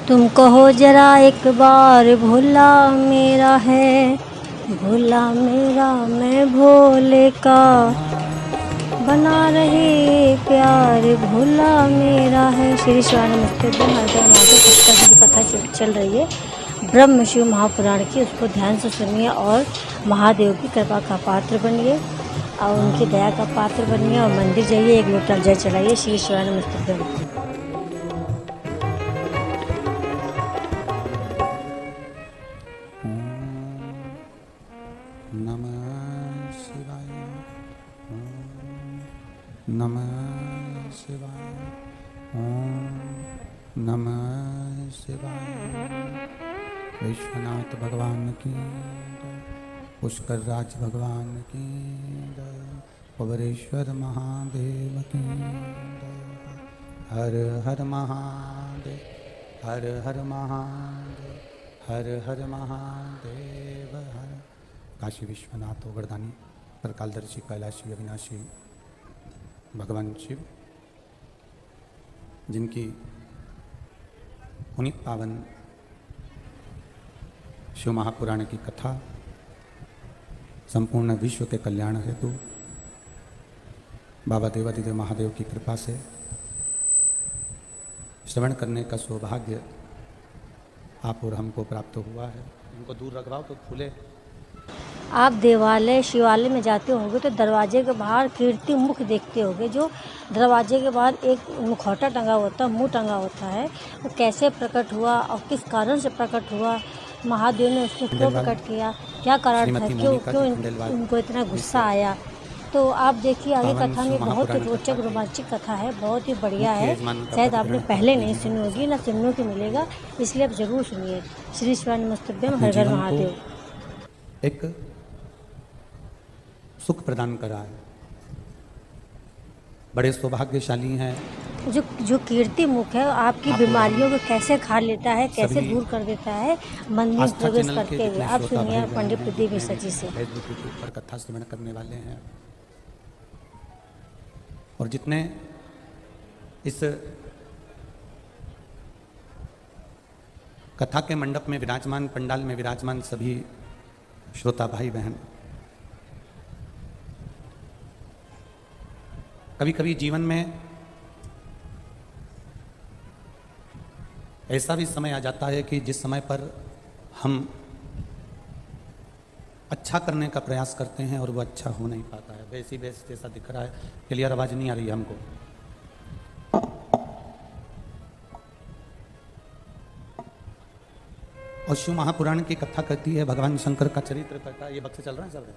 तुम कहो जरा एक बार भोला मेरा है, भोला मेरा मैं भोले का, बना रहे प्यार भोला मेरा है। श्री शिवाय नमस्ते। हरदर महादेव पुस्तक की जो कथा चल रही है ब्रह्म शिव महापुराण की, उसको ध्यान से सुनिए और महादेव की कृपा का पात्र बनिए और उनकी दया का पात्र बनिए और मंदिर जाइए, एक लोटा जल चढ़ाइए। श्री शिवाय नमस्ते। नमः शिवाय। ओम नमः शिवाय। विश्वनाथ भगवान की जय, पुष्कर राज भगवान की जय, पवरेश्वर महादेव की जय। हर हर महादेव, हर हर महादेव, हर हर महादेव। हर काशी विश्वनाथ गोवर्धनी परकालदर्शी कैलाशी अविनाशी भगवान शिव, जिनकी पुनीत पावन शिव महापुराण की कथा संपूर्ण विश्व के कल्याण हेतु बाबा देवादिदेव महादेव की कृपा से श्रवण करने का सौभाग्य आप और हमको प्राप्त हुआ है। इनको दूर रखवाओ तो खुले। आप देवालय शिवालय में जाते होंगे तो दरवाजे के बाहर कीर्ति मुख देखते होंगे। जो दरवाजे के बाहर एक मुखौटा टंगा होता है, मुंह टंगा होता है, वो कैसे प्रकट हुआ और किस कारण से प्रकट हुआ, महादेव ने उसको क्यों प्रकट किया, क्या कारण था, क्यों उनको इतना गुस्सा आया। तो आप देखिए आगे कथा में बहुत ही रोचक रोमांचक कथा है, बहुत ही बढ़िया है। शायद आपने पहले नहीं सुनी होगी, ना सुनने को मिलेगा, इसलिए आप जरूर सुनिए। श्री शिवाय नमस्तुभ्यम, हर हर महादेव। एक सुख प्रदान करा है, बड़े सौभाग्यशाली हैं। जो कीर्ति मुख है आपकी बीमारियों को कैसे खा लेता है, कैसे दूर कर देता है मन में प्रवेश करते हुए। आप सुनिए पंडित प्रदीप मिश्रा जी से। ऊपर कथा श्रवण करने वाले हैं और जितने इस कथा के मंडप में विराजमान, पंडाल में विराजमान सभी श्रोता भाई बहन, कभी कभी जीवन में ऐसा भी समय आ जाता है कि जिस समय पर हम अच्छा करने का प्रयास करते हैं और वो अच्छा हो नहीं पाता है। वैसी जैसा दिख रहा है। क्लियर आवाज नहीं आ रही है हमको? और शिव महापुराण की कथा कहती है, भगवान शंकर का चरित्र कहता है। ये वक्त चल रहा है सब?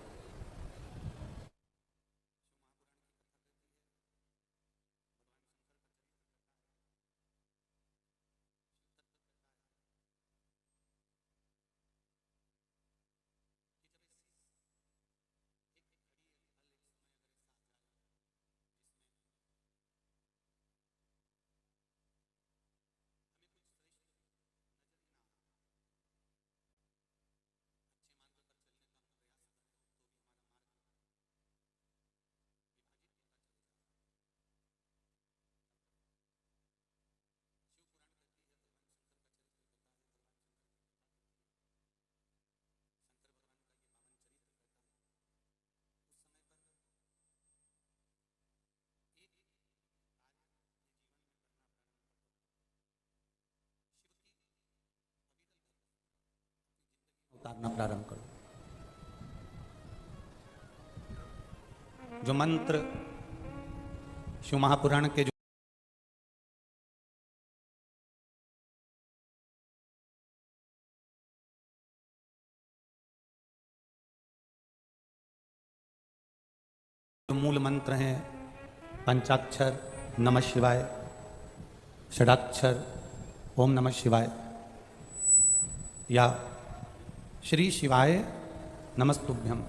उतारना प्रारंभ करो। जो मंत्र शिव महापुराण के जो मूल मंत्र हैं, पंचाक्षर नमः शिवाय, षडाक्षर ओम नमः शिवाय या श्री शिवाय नमस्तुभ्यम,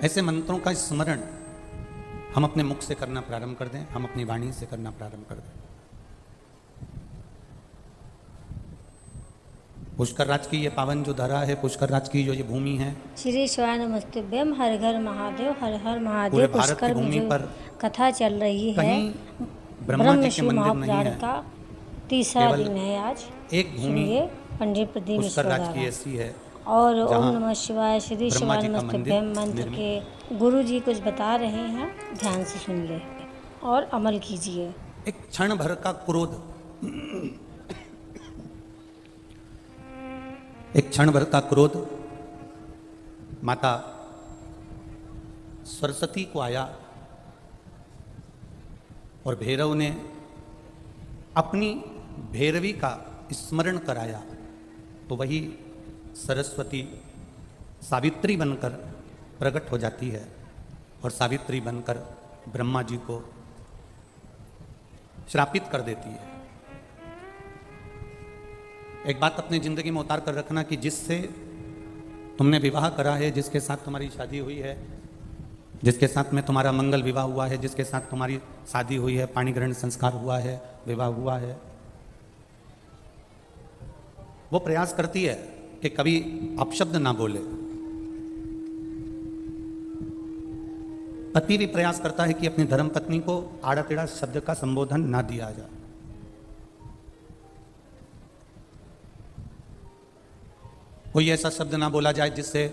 ऐसे मंत्रों का स्मरण हम अपने मुख से करना प्रारंभ कर दें, हम अपनी वाणी से करना प्रारंभ कर दें। पुष्कर राज की ये पावन जो धरा है, पुष्कर राज की जो ये भूमि है, श्री शिवाय नमस्तुभ्यम, हर घर महादेव, हर हर महादेव। पूरे भारत की पुष्कर में भूमि जो पर कथा चल रही है, ब्रह्मा जी के शिव मंदिर नहीं महापुराण है, का तीसरा केवल दिन है आज। एक भूमि सुनिए पंडित प्रदीप पुष्कर मिश्रा राज की द्वारा। ऐसी है और ओम जहाँ नमः शिवाय, श्री ब्रह्मा शिवाय जी का नमस्तुभ्यम मंदिर मंत्र निर्मित। के गुरु जी कुछ बता रहे हैं, ध्यान से सुन ले और अमल कीजिए। एक क्षण भर का क्रोध, एक क्षण भर का क्रोध माता सरस्वती को आया और भैरव ने अपनी भैरवी का स्मरण कराया, तो वही सरस्वती सावित्री बनकर प्रकट हो जाती है और सावित्री बनकर ब्रह्मा जी को श्रापित कर देती है। एक बात अपनी जिंदगी में उतार कर रखना कि जिससे तुमने विवाह करा है, जिसके साथ तुम्हारी शादी हुई है, जिसके साथ में तुम्हारा मंगल विवाह हुआ है, जिसके साथ तुम्हारी शादी हुई है, पाणी ग्रहण संस्कार हुआ है, विवाह हुआ है, वो प्रयास करती है कि कभी अपशब्द ना बोले। पति भी प्रयास करता है कि अपनी धर्म पत्नी को आड़ा टेढ़ा शब्द का संबोधन ना दिया जाए। कोई ऐसा शब्द ना बोला जाए जिससे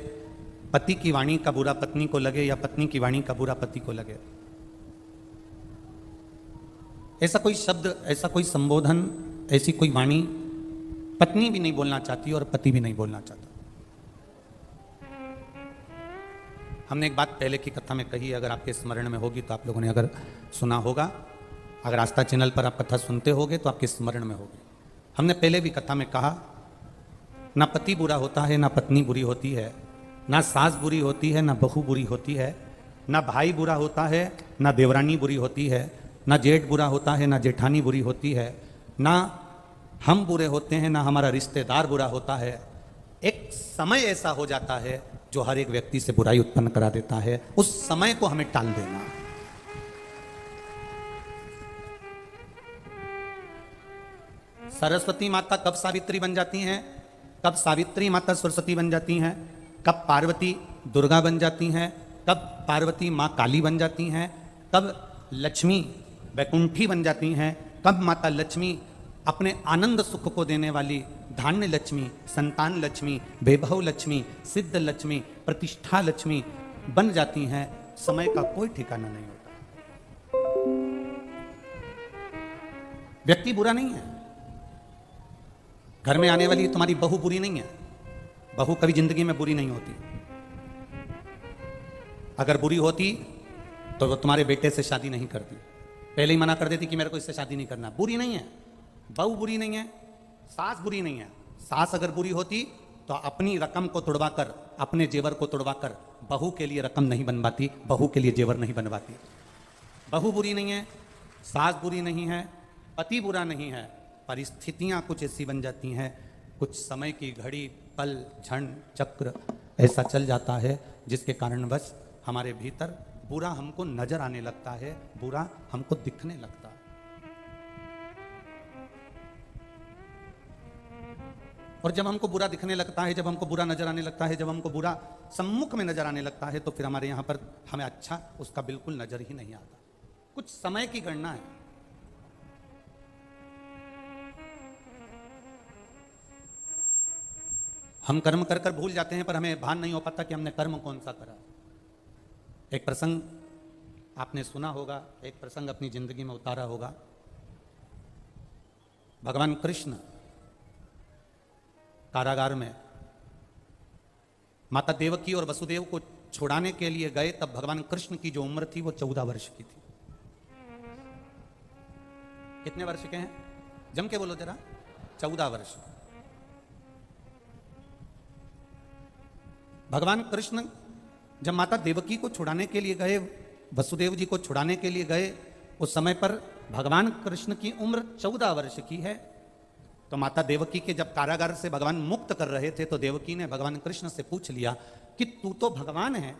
पति की वाणी का बुरा पत्नी को लगे या पत्नी की वाणी का बुरा पति को लगे। ऐसा कोई शब्द, ऐसा कोई संबोधन, ऐसी कोई वाणी पत्नी भी नहीं बोलना चाहती और पति भी नहीं बोलना चाहता। हमने एक बात पहले की कथा में कही, अगर आपके स्मरण में होगी तो आप लोगों ने अगर सुना होगा, अगर आस्था चैनल पर आप कथा सुनते होगे तो आपके स्मरण में होगी। हमने पहले भी कथा में कहा, ना पति बुरा होता है, ना पत्नी बुरी होती है, ना सास बुरी होती है, ना बहू बुरी होती है, ना भाई बुरा होता है, ना देवरानी बुरी होती है, ना जेठ बुरा होता है, ना जेठानी बुरी होती है, ना हम बुरे होते हैं, ना हमारा रिश्तेदार बुरा होता है। एक समय ऐसा हो जाता है जो हर एक व्यक्ति से बुराई उत्पन्न करा देता है। उस समय को हमें टाल देना। सरस्वती माता कब सावित्री बन जाती हैं? कब सावित्री माता सरस्वती बन जाती हैं? कब पार्वती दुर्गा बन जाती हैं? कब पार्वती माँ काली बन जाती हैं? कब लक्ष्मी वैकुंठी बन जाती हैं? कब माता लक्ष्मी अपने आनंद सुख को देने वाली धान्य लक्ष्मी, संतान लक्ष्मी, वैभव लक्ष्मी, सिद्ध लक्ष्मी, प्रतिष्ठा लक्ष्मी बन जाती हैं? समय का कोई ठिकाना नहीं होता। व्यक्ति बुरा नहीं है। घर में आने वाली तुम्हारी बहू बुरी नहीं है। बहू कभी जिंदगी में बुरी नहीं होती। अगर बुरी होती तो वो तुम्हारे बेटे से शादी नहीं करती, पहले ही मना कर देती कि मेरे को इससे शादी नहीं करना। बुरी नहीं है, बहू बुरी नहीं है, सास बुरी नहीं है। सास अगर बुरी होती तो अपनी रकम को तुड़वाकर, अपने जेवर को तुड़वाकर बहू के लिए रकम नहीं बनवाती, बहू के लिए जेवर नहीं बनवाती। बहू बुरी नहीं है, सास बुरी नहीं है, पति बुरा नहीं है। परिस्थितियां कुछ ऐसी बन जाती हैं, कुछ समय की घड़ी, पल, क्षण, चक्र ऐसा चल जाता है जिसके कारणवश हमारे भीतर बुरा हमको नजर आने लगता है, बुरा हमको दिखने लगता है। और जब हमको बुरा दिखने लगता है, जब हमको बुरा नजर आने लगता है, जब हमको बुरा सम्मुख में नजर आने लगता है, तो फिर हमारे यहां पर हमें अच्छा उसका बिल्कुल नजर ही नहीं आता। कुछ समय की गणना है। हम कर्म कर कर भूल जाते हैं, पर हमें भान नहीं हो पाता कि हमने कर्म कौन सा करा। एक प्रसंग आपने सुना होगा, एक प्रसंग अपनी जिंदगी में उतारा होगा। भगवान कृष्ण कारागार में माता देवकी और वसुदेव को छुड़ाने के लिए गए, तब भगवान कृष्ण की जो उम्र थी वो 14 वर्ष की थी। कितने वर्ष के हैं? जम के बोलो जरा। 14 वर्ष। भगवान कृष्ण जब माता देवकी को छुड़ाने के लिए गए, वसुदेव जी को छुड़ाने के लिए गए, उस समय पर भगवान कृष्ण की उम्र 14 वर्ष की है। तो माता देवकी के जब कारागार से भगवान मुक्त कर रहे थे, तो देवकी ने भगवान कृष्ण से पूछ लिया कि तू तो भगवान है,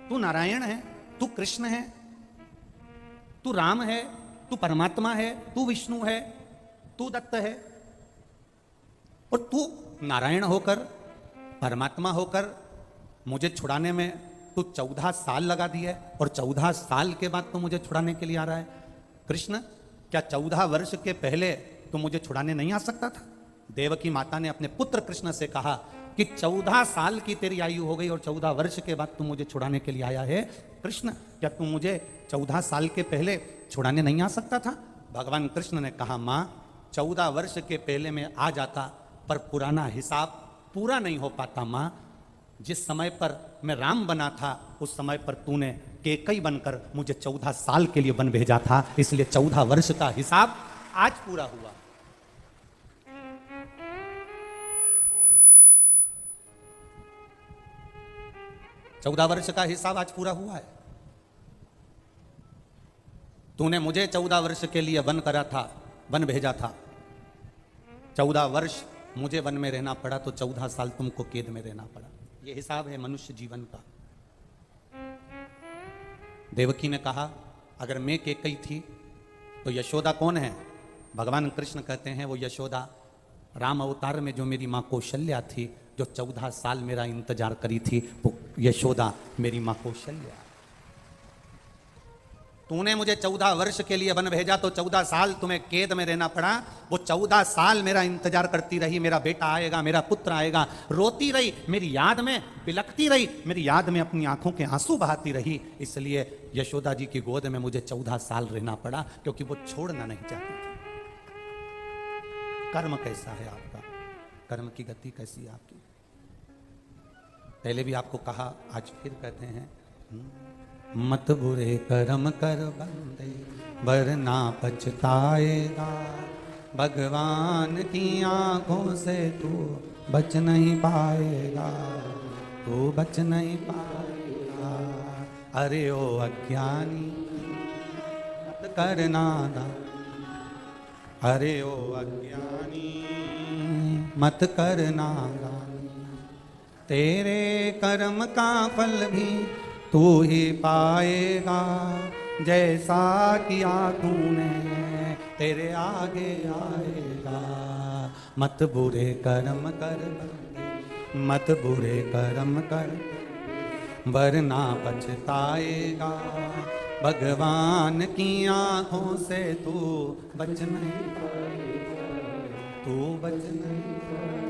तू नारायण है, तू कृष्ण है, तू राम है, तू परमात्मा है, तू विष्णु है, तू दत्त है, और तू नारायण होकर, परमात्मा होकर मुझे छुड़ाने में तू 14 साल लगा दिए और 14 साल के बाद तू मुझे छुड़ाने के लिए आ रहा है। कृष्ण, क्या 14 वर्ष के पहले तू मुझे छुड़ाने नहीं आ सकता था? देवकी माता ने अपने पुत्र कृष्ण से कहा कि 14 साल की तेरी आयु हो गई और 14 वर्ष के बाद तू मुझे छुड़ाने के लिए आया है। कृष्ण, क्या तू मुझे 14 साल के पहले छुड़ाने नहीं आ सकता था? भगवान कृष्ण ने कहा, माँ 14 वर्ष के पहले मैं आ जाता, पर पुराना हिसाब पूरा नहीं हो पाता। माँ, जिस समय पर मैं राम बना था उस समय पर तूने केकई बनकर मुझे 14 साल के लिए वन भेजा था, इसलिए 14 वर्ष का हिसाब आज पूरा हुआ। चौदह वर्ष का हिसाब आज पूरा हुआ है। तूने मुझे 14 वर्ष के लिए वन करा था, वन भेजा था। 14 वर्ष मुझे वन में रहना पड़ा तो 14 साल तुमको कैद में रहना पड़ा। यह हिसाब है मनुष्य जीवन का। देवकी ने कहा, अगर मैं केकई थी तो यशोदा कौन है? भगवान कृष्ण कहते हैं, वो यशोदा राम अवतार में जो मेरी माँ कौशल्या थी, जो 14 साल मेरा इंतजार करी थी, वो यशोदा मेरी माँ कौशल्या। तूने मुझे 14 वर्ष के लिए वन भेजा तो 14 साल तुम्हें कैद में रहना पड़ा। वो 14 साल मेरा इंतजार करती रही, मेरा बेटा आएगा, मेरा पुत्र आएगा। रोती रही, मेरी याद में बिलखती रही, मेरी याद में अपनी आंखों के आंसू बहाती रही। इसलिए यशोदा जी की गोद में मुझे 14 साल रहना पड़ा, क्योंकि वो छोड़ना नहीं चाहती थी। कर्म कैसा है आपका? कर्म की गति कैसी है आपकी? पहले भी आपको कहा, आज फिर कहते हैं, मत बुरे कर्म कर बंदे वरना पछताएगा। भगवान की आंखों से तू बच नहीं पाएगा, तू बच नहीं पाएगा। अरे ओ अज्ञानी मत करना दान, अरे ओ अज्ञानी मत करना दान। तेरे कर्म का फल भी तू ही पाएगा, जैसा किया तूने तेरे आगे आएगा। मत बुरे कर्म कर बंदे, मत बुरे कर्म कर वरना पछताएगा। भगवान की आंखों से तू बच नहीं पाएगा, तू बच नहीं पाएगा।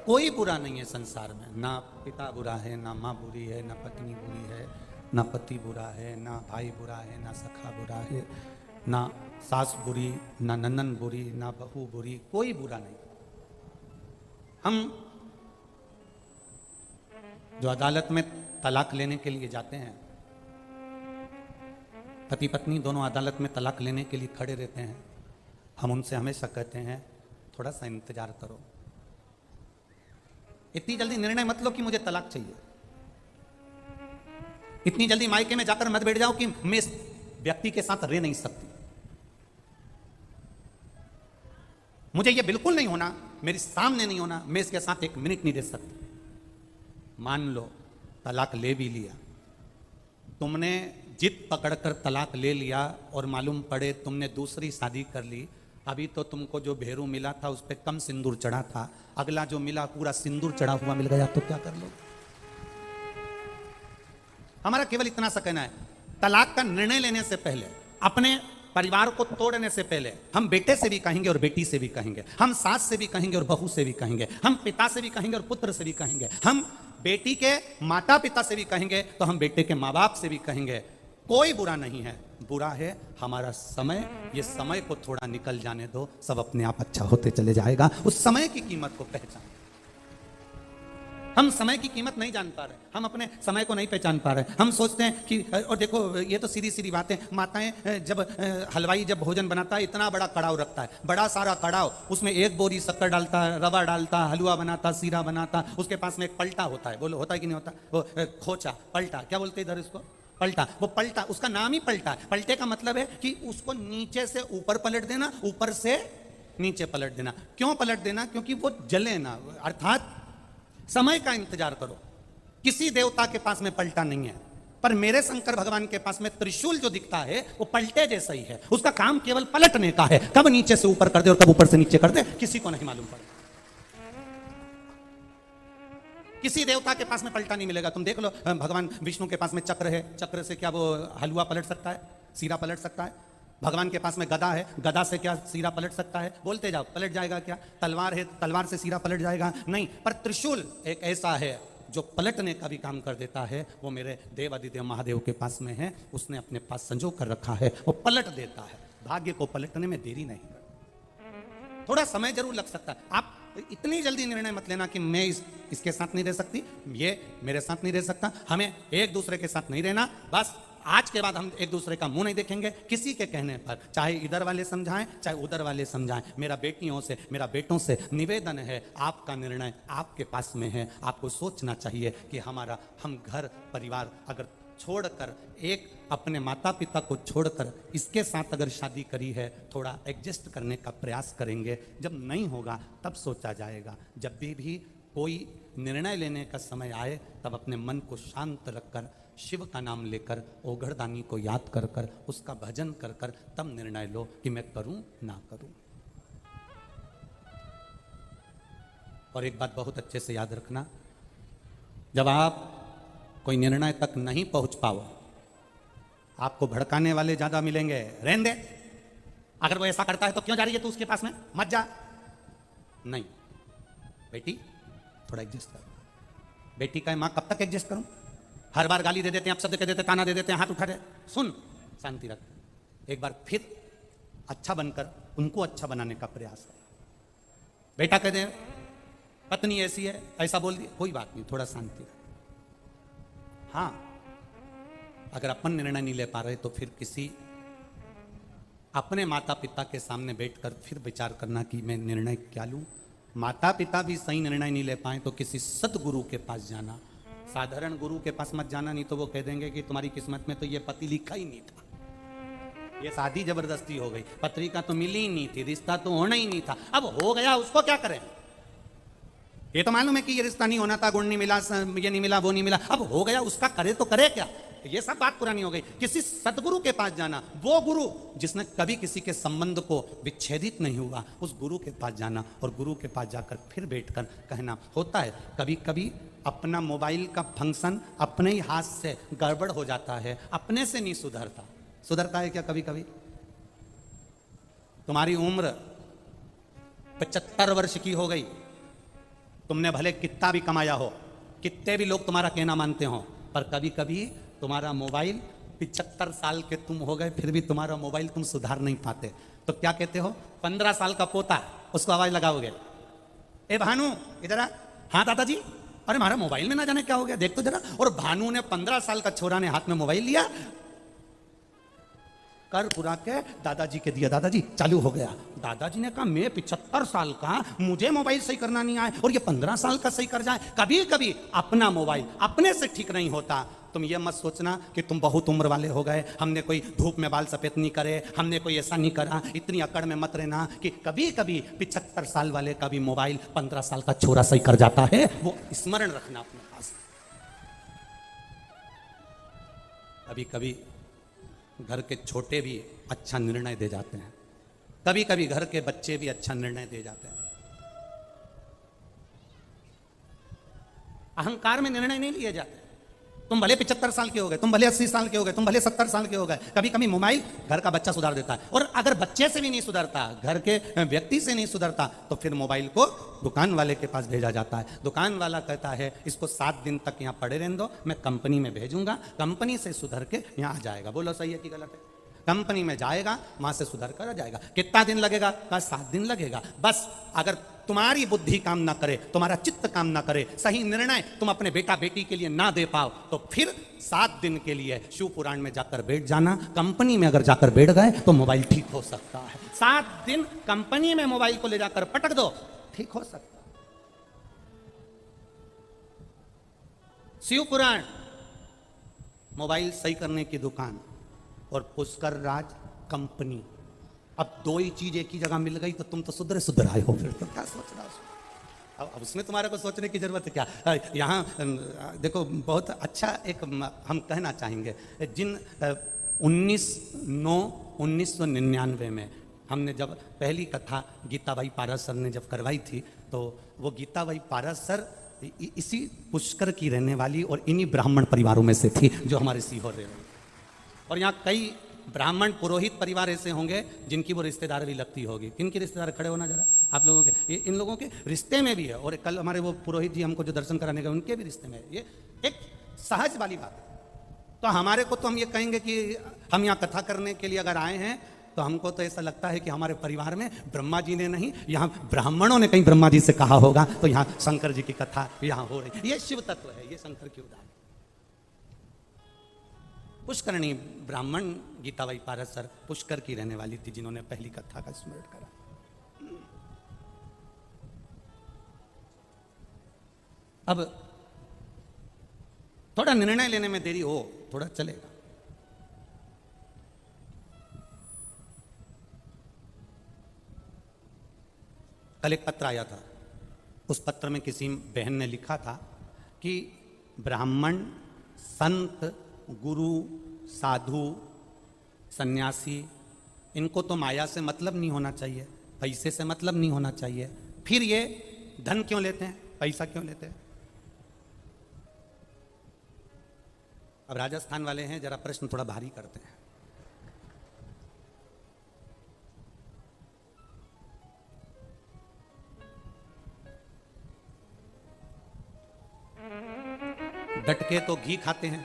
कोई बुरा नहीं है संसार में, ना पिता बुरा है, ना माँ बुरी है, ना पत्नी बुरी है, ना पति बुरा है, ना भाई बुरा है, ना सखा बुरा है, ना सास बुरी, ना ननन बुरी, ना बहू बुरी, कोई बुरा नहीं। हम जो अदालत में तलाक लेने के लिए जाते हैं, पति पत्नी दोनों अदालत में तलाक लेने के लिए खड़े रहते हैं, हम उनसे हमेशा कहते हैं, थोड़ा सा इंतजार करो, इतनी जल्दी निर्णय मत लो कि मुझे तलाक चाहिए। इतनी जल्दी मायके में जाकर मत बैठ जाओ कि मैं इस व्यक्ति के साथ रह नहीं सकती, मुझे ये बिल्कुल नहीं होना, मेरे सामने नहीं होना, मैं इसके साथ एक मिनट नहीं रह सकती। मान लो तलाक ले भी लिया, तुमने जिद पकड़कर तलाक ले लिया और मालूम पड़े तुमने दूसरी शादी कर ली। अभी तो तुमको जो भेरू मिला था उस पर कम सिंदूर चढ़ा था, अगला जो मिला पूरा सिंदूर चढ़ा हुआ मिल गया, तो क्या कर लो? हमारा केवल इतना सा कहना है, तलाक का निर्णय लेने से पहले, अपने परिवार को तोड़ने से पहले, हम बेटे से भी कहेंगे और बेटी से भी कहेंगे, हम सास से भी कहेंगे और बहू से भी कहेंगे, हम पिता से भी कहेंगे और पुत्र से भी कहेंगे, हम बेटी के माता पिता से भी कहेंगे तो हम बेटे के माँ बाप से भी कहेंगे। कोई बुरा नहीं है, बुरा है हमारा समय। ये समय को थोड़ा निकल जाने दो, सब अपने आप अच्छा होते चले जाएगा। उस समय की कीमत को पहचान। हम समय की कीमत नहीं जान पा रहे, हम अपने समय को नहीं पहचान पा रहे। हम सोचते हैं कि, और देखो ये तो सीधी सीधी बातें, माताएं जब हलवाई जब भोजन बनाता है इतना बड़ा कड़ाव रखता है, बड़ा सारा कड़ाव, उसमें एक बोरी शक्कर डालता है, रवा डालता, हलवा बनाता, सीरा बनाता, उसके पास में एक पलटा होता है, बोलो होता है कि नहीं होता? वो खोचा, पलटा, क्या बोलते हैं इधर इसको? पलटा। वो पलटा, उसका नाम ही पलटा है। पलटे का मतलब है कि उसको नीचे से ऊपर पलट देना, ऊपर से नीचे पलट देना। क्यों पलट देना? क्योंकि वो जले ना। अर्थात समय का इंतजार करो। किसी देवता के पास में पलटा नहीं है, पर मेरे शंकर भगवान के पास में त्रिशूल जो दिखता है वो पलटे जैसा ही है। उसका काम केवल पलटने का है, कब नीचे से ऊपर कर दे और कब ऊपर से नीचे कर दे किसी को नहीं मालूम पड़ता। किसी देवता के पास में पलटा नहीं मिलेगा। तुम देख लो भगवान विष्णु के पास में चक्र है, चक्र से क्या वो हलवा पलट सकता है, सीरा पलट सकता है? भगवान के पास में गदा है, गदा से क्या सीरा पलट सकता है? बोलते जाओ, पलट जाएगा क्या? तलवार है, तलवार से सीरा पलट जाएगा? नहीं। पर त्रिशूल एक ऐसा है जो पलटने का भी काम कर देता है। वो मेरे देव आदिदेव महादेव के पास में है, उसने अपने पास संजो कर रखा है, वो पलट देता है। भाग्य को पलटने में देरी नहीं करता, थोड़ा समय जरूर लग सकता है। आप इतनी जल्दी निर्णय मत लेना कि मैं इसके साथ नहीं रह सकती, ये मेरे साथ नहीं रह सकता। हमें एक दूसरे के साथ नहीं रहना। बस आज के बाद हम एक दूसरे का मुंह नहीं देखेंगे किसी के कहने पर, चाहे इधर वाले समझाएं चाहे उधर वाले समझाएं। मेरा बेटियों से, मेरा बेटों से निवेदन है, आपका निर्णय आपके पास में है। आपको सोचना चाहिए कि हम घर परिवार अगर छोड़कर, एक अपने माता पिता को छोड़कर इसके साथ अगर शादी करी है, थोड़ा एडजस्ट करने का प्रयास करेंगे। जब नहीं होगा तब सोचा जाएगा। जब भी कोई निर्णय लेने का समय आए तब अपने मन को शांत रखकर, शिव का नाम लेकर, ओघड़दानी को याद कर कर, उसका भजन कर कर तब निर्णय लो कि मैं करूं ना करूं। और एक बात बहुत अच्छे से याद रखना, जब आप कोई निर्णय तक नहीं पहुंच पाओ, आपको भड़काने वाले ज्यादा मिलेंगे। रहने दे, अगर वो ऐसा करता है तो क्यों जा रही है तू उसके पास में, मत जा। नहीं बेटी, थोड़ा एडजस्ट कर। बेटी का मां कब तक एडजस्ट करूं? हर बार गाली दे देते हैं, अपशब्द कह देते हैं, ताना दे देते हैं, हाथ उठा दे। सुन, शांति रख, एक बार फिर अच्छा बनकर उनको अच्छा बनाने का प्रयास कर। बेटा कह दे पत्नी ऐसी है, ऐसा बोल दिया, कोई बात नहीं, थोड़ा शांति रख। हाँ, अगर अपन निर्णय नहीं ले पा रहे तो फिर किसी अपने माता पिता के सामने बैठकर फिर विचार करना कि मैं निर्णय क्या लूं। माता पिता भी सही निर्णय नहीं ले पाए तो किसी सतगुरु के पास जाना। साधारण गुरु के पास मत जाना, नहीं तो वो कह देंगे कि तुम्हारी किस्मत में तो ये पति लिखा ही नहीं था, ये शादी जबरदस्ती हो गई, पत्रिका तो मिली ही नहीं थी, रिश्ता तो होना ही नहीं था। अब हो गया, उसको क्या करें? ये तो मालूम है कि ये रिश्ता नहीं होना था, गुण नहीं मिला, ये नहीं मिला, वो नहीं मिला, अब हो गया, उसका करे तो करे क्या? ये सब बात पुरानी हो गई। किसी सतगुरु के पास जाना, वो गुरु जिसने कभी किसी के संबंध को विच्छेदित नहीं हुआ, उस गुरु के पास जाना और गुरु के पास जाकर फिर बैठकर कहना। होता है कभी कभी अपना मोबाइल का फंक्शन अपने ही हाथ से गड़बड़ हो जाता है, अपने से नहीं सुधरता। सुधरता है क्या कभी कभी? तुम्हारी उम्र 75 वर्ष की हो गई, तुमने भले कितना भी कमाया हो, कितने भी लोग तुम्हारा कहना मानते हो, पर कभी कभी तुम्हारा मोबाइल 75 साल के तुम हो गए, फिर भी तुम्हारा मोबाइल तुम सुधार नहीं पाते। तो क्या कहते हो? 15 साल का पोता, उसको आवाज लगाओगे, ए भानु इधर आ। हाँ दादाजी, अरे हमारा मोबाइल में ना जाने क्या हो गया, देख तो जरा। और भानु ने 15 साल का छोरा ने हाथ में मोबाइल लिया, कर पुरा के दादाजी के दिया, दादाजी चालू हो गया। दादाजी ने कहा मैं 75 साल का, मुझे मोबाइल सही करना नहीं आए और ये 15 साल का सही कर जाए। कभी कभी अपना मोबाइल अपने से ठीक नहीं होता। तुम ये मत सोचना कि तुम बहुत उम्र वाले हो गए, हमने कोई धूप में बाल सफेद नहीं करे, हमने कोई ऐसा नहीं करा, इतनी अकड़ में मत रहना कि कभी कभी 75 साल वाले का भी मोबाइल 15 साल का छोरा सही कर जाता है। वो स्मरण रखना अपने पास। कभी कभी घर के छोटे भी अच्छा निर्णय दे जाते हैं, कभी कभी घर के बच्चे भी अच्छा निर्णय दे जाते हैं। अहंकार में निर्णय नहीं लिए जाते। तुम भले 75 साल के हो गए, तुम भले 80 साल के हो गए, तुम भले 70 साल के हो गए, कभी कभी मोबाइल घर का बच्चा सुधार देता है। और अगर बच्चे से भी नहीं सुधरता, घर के व्यक्ति से नहीं सुधरता, तो फिर मोबाइल को दुकान वाले के पास भेजा जाता है। दुकान वाला कहता है इसको 7 दिन तक यहाँ पड़े रहने दो, मैं कंपनी में भेजूंगा, कंपनी से सुधर के यहाँ आ जाएगा। बोलो सही है कि गलत है? कंपनी में जाएगा, वहां से सुधर कर आ जाएगा। कितना दिन लगेगा? 7 दिन लगेगा। बस अगर तुम्हारी बुद्धि काम ना करे, तुम्हारा चित्त काम ना करे, सही निर्णय तुम अपने बेटा बेटी के लिए ना दे पाओ, तो फिर 7 दिन के लिए शिव पुराण में जाकर बैठ जाना। कंपनी में अगर जाकर बैठ गए तो मोबाइल ठीक हो सकता है। 7 दिन कंपनी में मोबाइल को ले जाकर पटक दो, ठीक हो सकता है। शिव पुराण, मोबाइल सही करने की दुकान, और पुष्कर राज कंपनी। अब 2 ही चीज एक ही जगह मिल गई तो तुम तो सुधर आए हो, फिर तो क्या सोच रहा हो? अब उसमें तुम्हारे को सोचने की जरूरत है क्या? यहाँ देखो बहुत अच्छा एक हम कहना चाहेंगे, जिन 1999 में हमने जब पहली कथा गीताबाई पारस सर ने जब करवाई थी, तो वो गीताबाई पारस सर इसी पुष्कर की रहने वाली और इन्हीं ब्राह्मण परिवारों में से थी जो हमारे सीहोर रहे रही। और यहाँ कई ब्राह्मण पुरोहित परिवार ऐसे होंगे जिनकी वो रिश्तेदार भी लगती होगी। किनकी रिश्तेदार, खड़े होना जरा आप लोगों के, ये इन लोगों के रिश्ते में भी है। और कल हमारे वो पुरोहित जी हमको जो दर्शन कराने गए उनके भी रिश्ते में है। ये एक सहज वाली बात है। तो हमारे को तो हम ये कहेंगे कि हम यहाँ कथा करने के लिए अगर आए हैं तो हमको तो ऐसा लगता है कि हमारे परिवार में ब्रह्मा जी ने नहीं, यहाँ ब्राह्मणों ने कहीं ब्रह्मा जी से कहा होगा, तो यहाँ शंकर जी की कथा यहाँ हो रही। ये शिव तत्व है, ये शंकर की उदाहरण। पुष्करणी ब्राह्मण गीताबाई पारसर पुष्कर की रहने वाली थी जिन्होंने पहली कथा का स्मरण करा। अब थोड़ा निर्णय लेने में देरी हो, थोड़ा चलेगा। कल एक पत्र आया था, उस पत्र में किसी बहन ने लिखा था कि ब्राह्मण, संत, गुरु, साधु, सन्यासी, इनको तो माया से मतलब नहीं होना चाहिए, पैसे से मतलब नहीं होना चाहिए, फिर ये धन क्यों लेते हैं, पैसा क्यों लेते हैं। अब राजस्थान वाले हैं, जरा प्रश्न थोड़ा भारी करते हैं। डट के तो घी खाते हैं।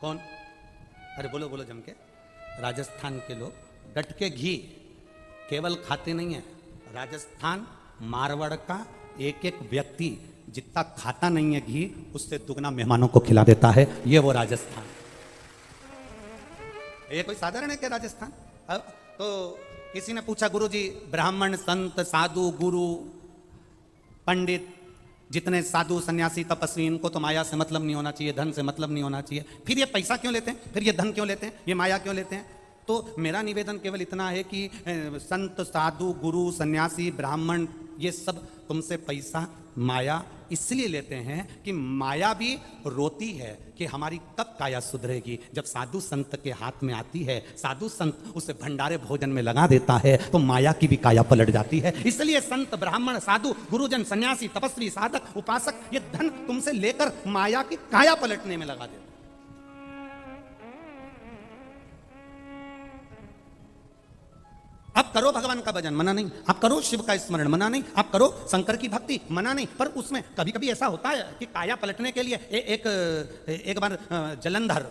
कौन? अरे बोलो बोलो जम के। राजस्थान के लोग डट के घी केवल खाते नहीं है, राजस्थान मारवाड़ का एक एक व्यक्ति जितना खाता नहीं है घी, उससे दुगना मेहमानों को खिला देता है। ये वो राजस्थान, ये कोई साधारण है क्या राजस्थान? अब तो किसी ने पूछा, गुरुजी ब्राह्मण, संत, साधु, गुरु, पंडित, जितने साधु, सन्यासी, तपस्वी, इनको तो माया से मतलब नहीं होना चाहिए, धन से मतलब नहीं होना चाहिए, फिर ये पैसा क्यों लेते हैं, फिर ये धन क्यों लेते हैं, ये माया क्यों लेते हैं? तो मेरा निवेदन केवल इतना है कि संत, साधु, गुरु, सन्यासी, ब्राह्मण, ये सब तुमसे पैसा, माया इसलिए लेते हैं कि माया भी रोती है कि हमारी कब काया सुधरेगी। जब साधु संत के हाथ में आती है, साधु संत उसे भंडारे भोजन में लगा देता है, तो माया की भी काया पलट जाती है। इसलिए संत, ब्राह्मण, साधु, गुरुजन, सन्यासी, तपस्वी, साधक, उपासक, ये धन तुमसे लेकर माया की काया पलटने में लगा देते हैं। आप करो भगवान का भजन, मना नहीं, आप करो शिव का स्मरण, मना नहीं, आप करो शंकर की भक्ति, मना नहीं, पर उसमें कभी कभी ऐसा होता है कि काया पलटने के लिए एक बार जलंधर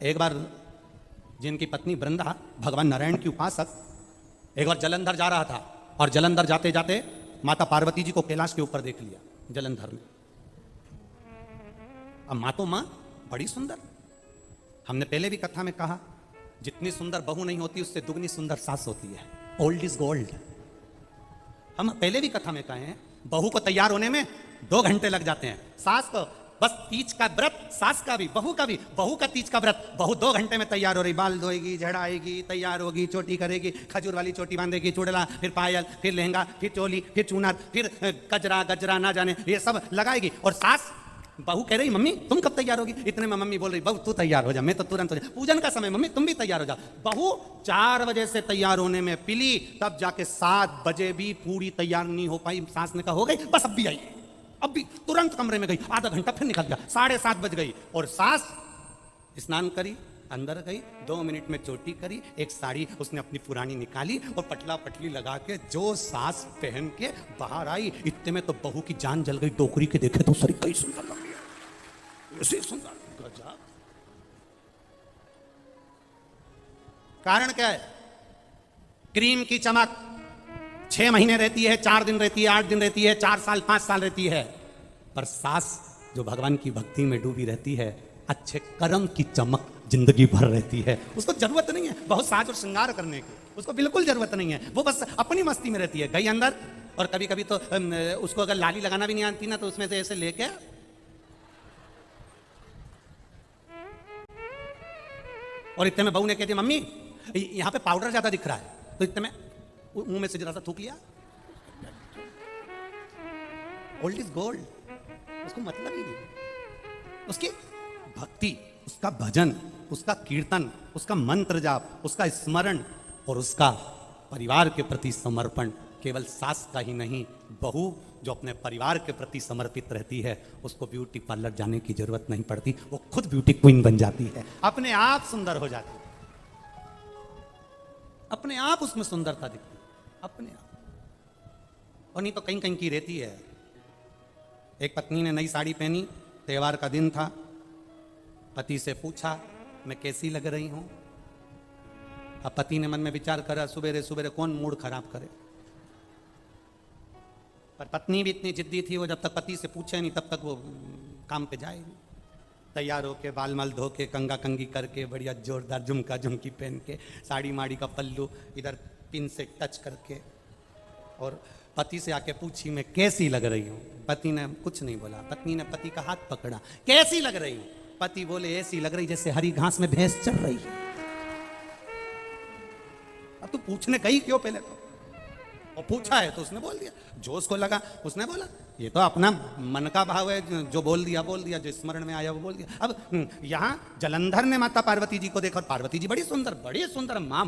एक बार जिनकी पत्नी वृंदा भगवान नारायण की उपासक एक बार जलंधर जा रहा था, और जलंधर जाते जाते माता पार्वती जी को कैलाश के ऊपर देख लिया जलंधर ने। अब माँ तो माँ बड़ी सुंदर, हमने पहले भी कथा में कहा, जितनी सुंदर बहू नहीं होती उससे दुगनी सुंदर सास होती है। Old is gold. हम पहले भी कथा में कहे हैं, बहू को तैयार होने में 2 घंटे लग जाते हैं, सास को बस तीज का व्रत, सास का भी, बहू का भी, बहू का तीज का व्रत, बहू 2 घंटे में तैयार हो रही, बाल धोएगी, झड़ाएगी, तैयार होगी, चोटी करेगी, खजूर वाली चोटी बांधेगी, चूड़ला, फिर पायल, फिर लहंगा, फिर चोली, फिर चूनर, फिर गजरा गजरा ना जाने ये सब लगाएगी। और सास, बहू कह रही मम्मी तुम कब तैयार होगी, इतने में मम्मी बोल रही बहू तू तैयार हो जा, मैं तो तुरंत हो जा, पूजन का समय मम्मी तुम भी तैयार हो जा। बहू 4 बजे से तैयार होने में पिली, तब जाके 7 बजे भी पूरी तैयार नहीं हो पाई। सास ने कहा हो गई, बस अब भी आई, अब भी, तुरंत कमरे में गई, आधा घंटा फिर निकल गया, 7:30 बज गई, और सास स्नान करी, अंदर गई, 2 मिनट में चोटी करी, एक साड़ी उसने अपनी पुरानी निकाली और पटला पटली लगा के जो सास पहन के बाहर आई, इतने में तो बहू की जान जल गई। टोकरी के देखे तो सरी कई सुंदर लग रही है, ऐसे सुंदर, गजब। कारण क्या है? क्रीम की चमक 6 महीने रहती है, 4 दिन रहती है, 8 दिन रहती है, 4 साल 5 साल रहती है, पर सास जो भगवान की भक्ति में डूबी रहती है, अच्छे कर्म की चमक जिंदगी भर रहती है। उसको जरूरत नहीं है बहुत साज और श्रृंगार करने की, उसको बिल्कुल जरूरत नहीं है, वो बस अपनी मस्ती में रहती है। गई अंदर, और कभी कभी तो उसको अगर लाली लगाना भी नहीं आती ना, तो उसमें से ऐसे लेके और इतने में बहू ने कह दिया मम्मी यहां पे पाउडर ज्यादा दिख रहा है, तो इतने में मुंह में से जरा सा थूक लिया। ओल्ड इज गोल्ड, उसको मतलब ही नहीं। उसकी भक्ति, उसका भजन, उसका कीर्तन, उसका मंत्र जाप, उसका स्मरण और उसका परिवार के प्रति समर्पण केवल सास का ही नहीं, बहू जो अपने परिवार के प्रति समर्पित रहती है उसको ब्यूटी पार्लर जाने की जरूरत नहीं पड़ती, वो खुद ब्यूटी क्वीन बन जाती है, अपने आप सुंदर हो जाती है, अपने आप उसमें सुंदरता दिखती है, अपने आप। और नहीं तो कहीं कहीं की रहती है। एक पत्नी ने नई साड़ी पहनी, त्योहार का दिन था, पति से पूछा मैं कैसी लग रही हूं। अब पति ने मन में विचार करा, सुबेरे सुबेरे कौन मूड खराब करे, पर पत्नी भी इतनी जिद्दी थी, वो जब तक पति से पूछे नहीं तब तक वो काम पे जाएगी। तैयार होके, बाल माल धो के, कंगा कंगी करके, बढ़िया जोरदार झुमका झुमकी पहन के, साड़ी माड़ी का पल्लू इधर पिन से टच करके, और पति से आके पूछी मैं कैसी लग रही हूँ। पति ने कुछ नहीं बोला, पत्नी ने पति का हाथ पकड़ा, कैसी लग रही हूँ। पति बोले ऐसी लग रही जैसे हरी घास में भैंस चल रही है। अब तू पूछने गई क्यों पहले तो, और पूछा है तो उसने बोल दिया, जो उसको लगा उसने बोला, ये तो अपना मन का भाव है, जो बोल दिया, जो स्मरण में आया वो बोल दिया। अब यहाँ जलंधर ने माता पार्वती जी को देखा, और पार्वती जी बड़ी सुंदर माँ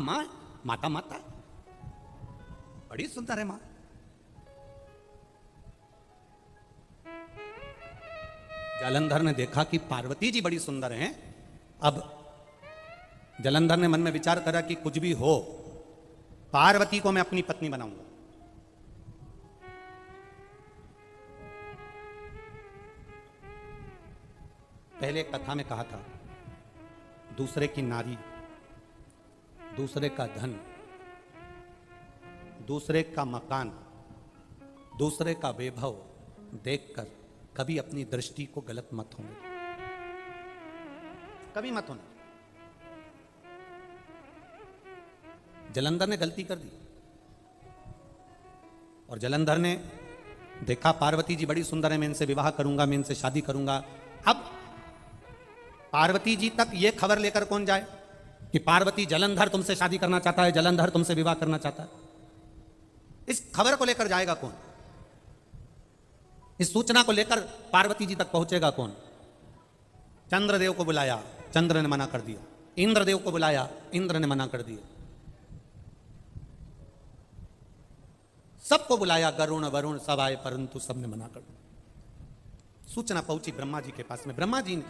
माता बड़ी सुंदर है माँ। जलंधर ने देखा कि पार्वती जी बड़ी सुंदर हैं। अब जलंधर ने मन में विचार करा कि कुछ भी हो, पार्वती को मैं अपनी पत्नी बनाऊंगा। पहले एक कथा में कहा था, दूसरे की नारी, दूसरे का धन, दूसरे का मकान, दूसरे का वैभव देखकर कभी अपनी दृष्टि को गलत मत होने, कभी मत होना। जलंधर ने गलती कर दी, और जलंधर ने देखा पार्वती जी बड़ी सुंदर है, मैं इनसे विवाह करूंगा, मैं इनसे शादी करूंगा। अब पार्वती जी तक यह खबर लेकर कौन जाए कि पार्वती जलंधर तुमसे शादी करना चाहता है, जलंधर तुमसे विवाह करना चाहता है? इस खबर को लेकर जाएगा कौन? इस सूचना को लेकर पार्वती जी तक पहुंचेगा कौन? चंद्रदेव को बुलाया, चंद्र ने मना कर दिया। इंद्रदेव को बुलाया, इंद्र ने मना कर दिया। सबको बुलाया, गरुण वरुण सब आए, परंतु सबने मना कर दिया। सूचना पहुंची ब्रह्मा जी के पास में। ब्रह्मा जी ने,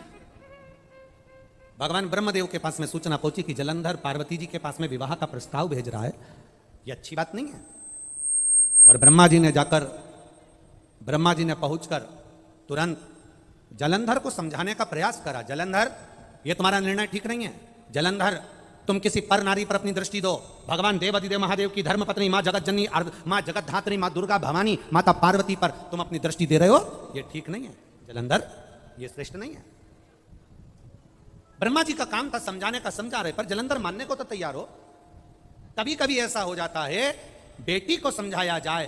भगवान ब्रह्मदेव के पास में सूचना पहुंची कि जलंधर पार्वती जी के पास में विवाह का प्रस्ताव भेज रहा है, ये अच्छी बात नहीं है। और ब्रह्मा जी ने पहुंचकर तुरंत जलंधर को समझाने का प्रयास करा। जलंधर, ये तुम्हारा निर्णय ठीक नहीं है। जलंधर, तुम किसी पर नारी पर अपनी दृष्टि दो। भगवान देव अधिदेव महादेव की धर्मपत्नी मां जगत जननी, मां जगत धात्री, मां दुर्गा भवानी, माता पार्वती पर तुम अपनी दृष्टि दे रहे हो, ये ठीक नहीं है जलंधर, ये श्रेष्ठ नहीं है। ब्रह्मा जी का काम था समझाने का, समझा रहे, पर जलंधर मानने को तो तैयार हो। कभी कभी ऐसा हो जाता है, बेटी को समझाया जाए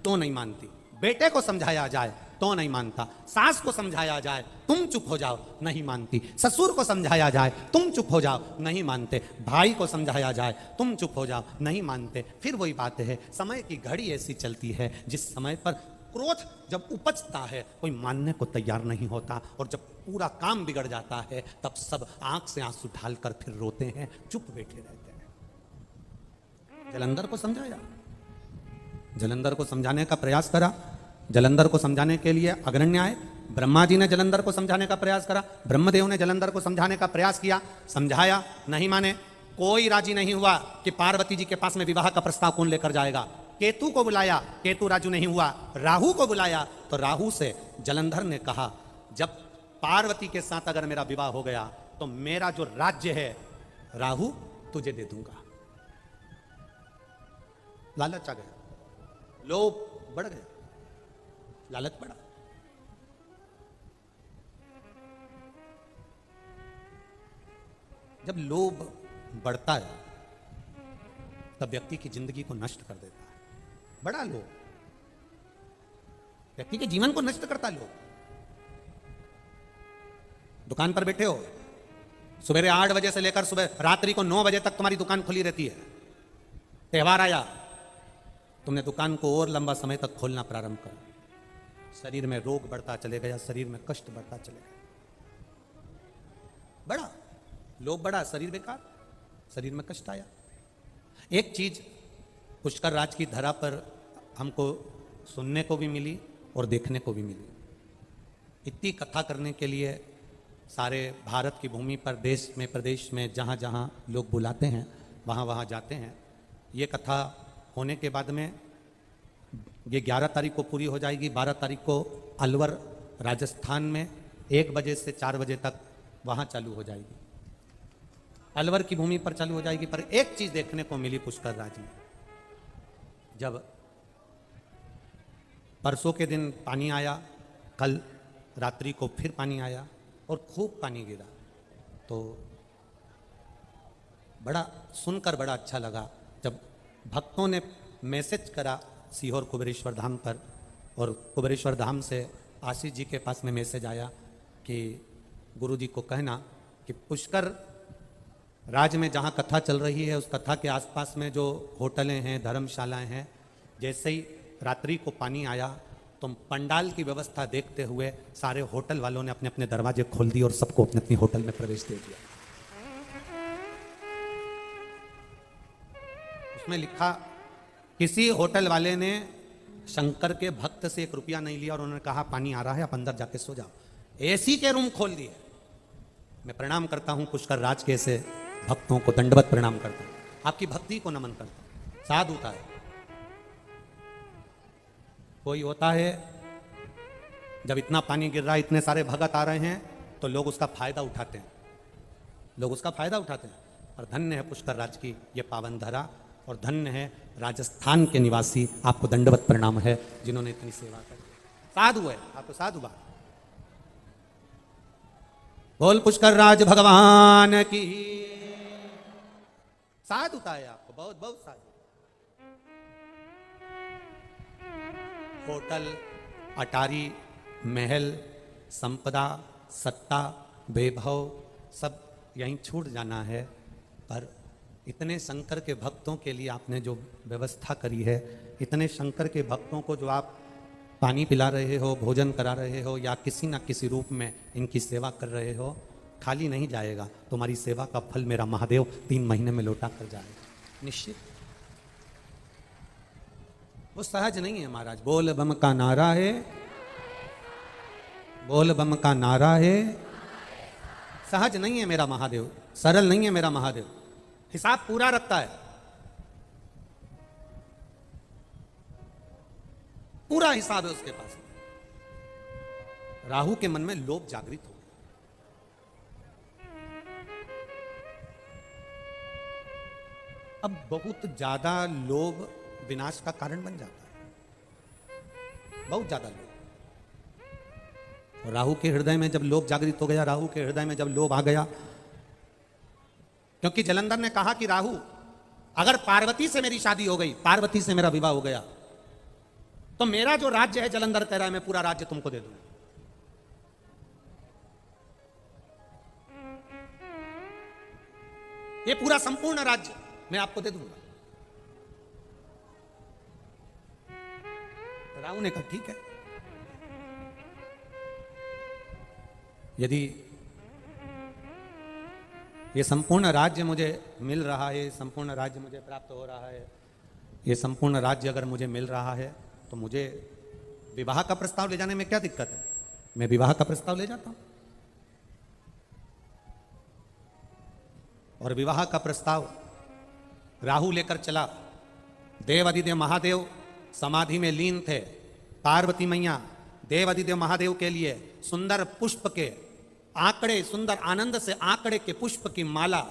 तो नहीं मानती, बेटे को समझाया जाए तो नहीं मानता, सास को समझाया जाए तुम चुप हो जाओ, नहीं मानती, ससुर को समझाया जाए तुम चुप हो जाओ, नहीं मानते, भाई को समझाया जाए तुम चुप हो जाओ, नहीं मानते। फिर वही बात है, समय की घड़ी ऐसी चलती है जिस समय पर क्रोध जब उपजता है कोई मानने को तैयार नहीं होता, और जब पूरा काम बिगड़ जाता है तब सब आंख से आंसू ढालकर फिर रोते हैं, चुप बैठे रहते हैं। जलंधर को समझाया, जलंधर को समझाने का प्रयास करा। जलंधर को समझाने के लिए अग्रण्य आए। ब्रह्मा जी ने जलंधर को समझाने का प्रयास करा, ब्रह्मदेव ने जलंधर को समझाने का प्रयास किया, समझाया, नहीं माने। कोई राजी नहीं हुआ कि पार्वती जी के पास में विवाह का प्रस्ताव कौन लेकर जाएगा। केतु को बुलाया, केतु राजू नहीं हुआ। राहु को बुलाया तो राहु से जलंधर ने कहा, जब पार्वती के साथ अगर मेरा विवाह हो गया तो मेरा जो राज्य है राहु तुझे दे दूंगा। लालच आ गया, लोभ बढ़ गया, लालच बढ़ा। जब लोभ बढ़ता है तब व्यक्ति की जिंदगी को नष्ट कर देता है। बड़ा लोभ व्यक्ति के जीवन को नष्ट करता है। लोभ, दुकान पर बैठे हो, सुबह 8 बजे से लेकर सुबह रात्रि को 9 बजे तक तुम्हारी दुकान खुली रहती है। त्योहार आया, तुमने दुकान को और लंबा समय तक खोलना प्रारंभ कर, शरीर में रोग बढ़ता चले गया, शरीर में कष्ट बढ़ता चले गया। बड़ा लोभ बढ़ा, शरीर बेकार, शरीर में कष्ट आया। एक चीज पुष्कर राज की धरा पर हमको सुनने को भी मिली और देखने को भी मिली। इतनी कथा करने के लिए सारे भारत की भूमि पर, देश में, प्रदेश में जहाँ जहाँ लोग बुलाते हैं वहाँ वहाँ जाते हैं। ये कथा होने के बाद में ये 11 तारीख को पूरी हो जाएगी। 12 तारीख को अलवर राजस्थान में 1 बजे से 4 बजे तक वहाँ चालू हो जाएगी, अलवर की भूमि पर चालू हो जाएगी। पर एक चीज़ देखने को मिली पुष्कर राज में, जब परसों के दिन पानी आया, कल रात्रि को फिर पानी आया और खूब पानी गिरा, तो बड़ा सुनकर बड़ा अच्छा लगा। जब भक्तों ने मैसेज करा सीहोर कुबेरेश्वर धाम पर, और कुबेरेश्वर धाम से आशीष जी के पास में मैसेज आया कि गुरु जी को कहना कि पुष्कर राज में जहाँ कथा चल रही है उस कथा के आसपास में जो होटलें हैं, धर्मशालाएं हैं, जैसे ही रात्रि को पानी आया तो पंडाल की व्यवस्था देखते हुए सारे होटल वालों ने अपने अपने दरवाजे खोल दिए और सबको अपने अपनी होटल में प्रवेश दे दिया। उसमें लिखा, किसी होटल वाले ने शंकर के भक्त से 1 रुपया नहीं लिया और उन्होंने कहा पानी आ रहा है, आप अंदर जाके सो जाओ। एसी के रूम खोल दिए। मैं प्रणाम करता हूं पुष्कर राज के ऐसे भक्तों को, दंडवत प्रणाम करता हूं, आपकी भक्ति को नमन करता हूं। साधुता है। कोई होता है जब इतना पानी गिर रहा है, इतने सारे भगत आ रहे हैं, तो लोग उसका फायदा उठाते हैं, लोग उसका फायदा उठाते हैं। और धन्य है पुष्कर राज की ये पावन धरा, और धन्य है राजस्थान के निवासी, आपको दंडवत प्रणाम है जिन्होंने इतनी सेवा करी। साधु है, आपको साधु बात। बोल पुष्कर राज भगवान की। साधुता है आपको, बहुत बहुत साधु। होटल, अटारी, महल, संपदा, सत्ता, वैभव सब यहीं छूट जाना है, पर इतने शंकर के भक्तों के लिए आपने जो व्यवस्था करी है, इतने शंकर के भक्तों को जो आप पानी पिला रहे हो, भोजन करा रहे हो, या किसी ना किसी रूप में इनकी सेवा कर रहे हो, खाली नहीं जाएगा। तुम्हारी सेवा का फल मेरा महादेव 3 महीने में लौटा कर जाएगा निश्चित। वो सहज नहीं है महाराज। बोल बम का नारा है, बोल बम का नारा है। सहज नहीं है मेरा महादेव, सरल नहीं है मेरा महादेव, हिसाब पूरा रखता है, पूरा हिसाब है उसके पास। राहु के मन में लोभ जागृत हो गया। अब बहुत ज्यादा लोभ विनाश का कारण बन जाता है, बहुत ज्यादा लोभ। राहु के हृदय में जब लोभ जागृत हो गया, राहु के हृदय में जब लोभ आ गया, क्योंकि जलंधर ने कहा कि राहु अगर पार्वती से मेरी शादी हो गई, पार्वती से मेरा विवाह हो गया, तो मेरा जो राज्य है, जलंधर कह रहा है मैं पूरा राज्य तुमको दे दूंगा। ये पूरा संपूर्ण राज्य मैं आपको दे दूंगा। राहु ने कहा ठीक है, यदि ये संपूर्ण राज्य मुझे मिल रहा है, संपूर्ण राज्य मुझे प्राप्त हो रहा है, ये संपूर्ण राज्य अगर मुझे मिल रहा है, तो मुझे विवाह का प्रस्ताव ले जाने में क्या दिक्कत है? मैं विवाह का प्रस्ताव ले जाता हूं। और विवाह का प्रस्ताव राहु लेकर चला। देव अधिदेव महादेव समाधि में लीन थे। पार्वती मैया देव अधिदेव महादेव के लिए सुंदर पुष्प के आंकड़े, सुंदर आनंद से आंकड़े के पुष्प की माला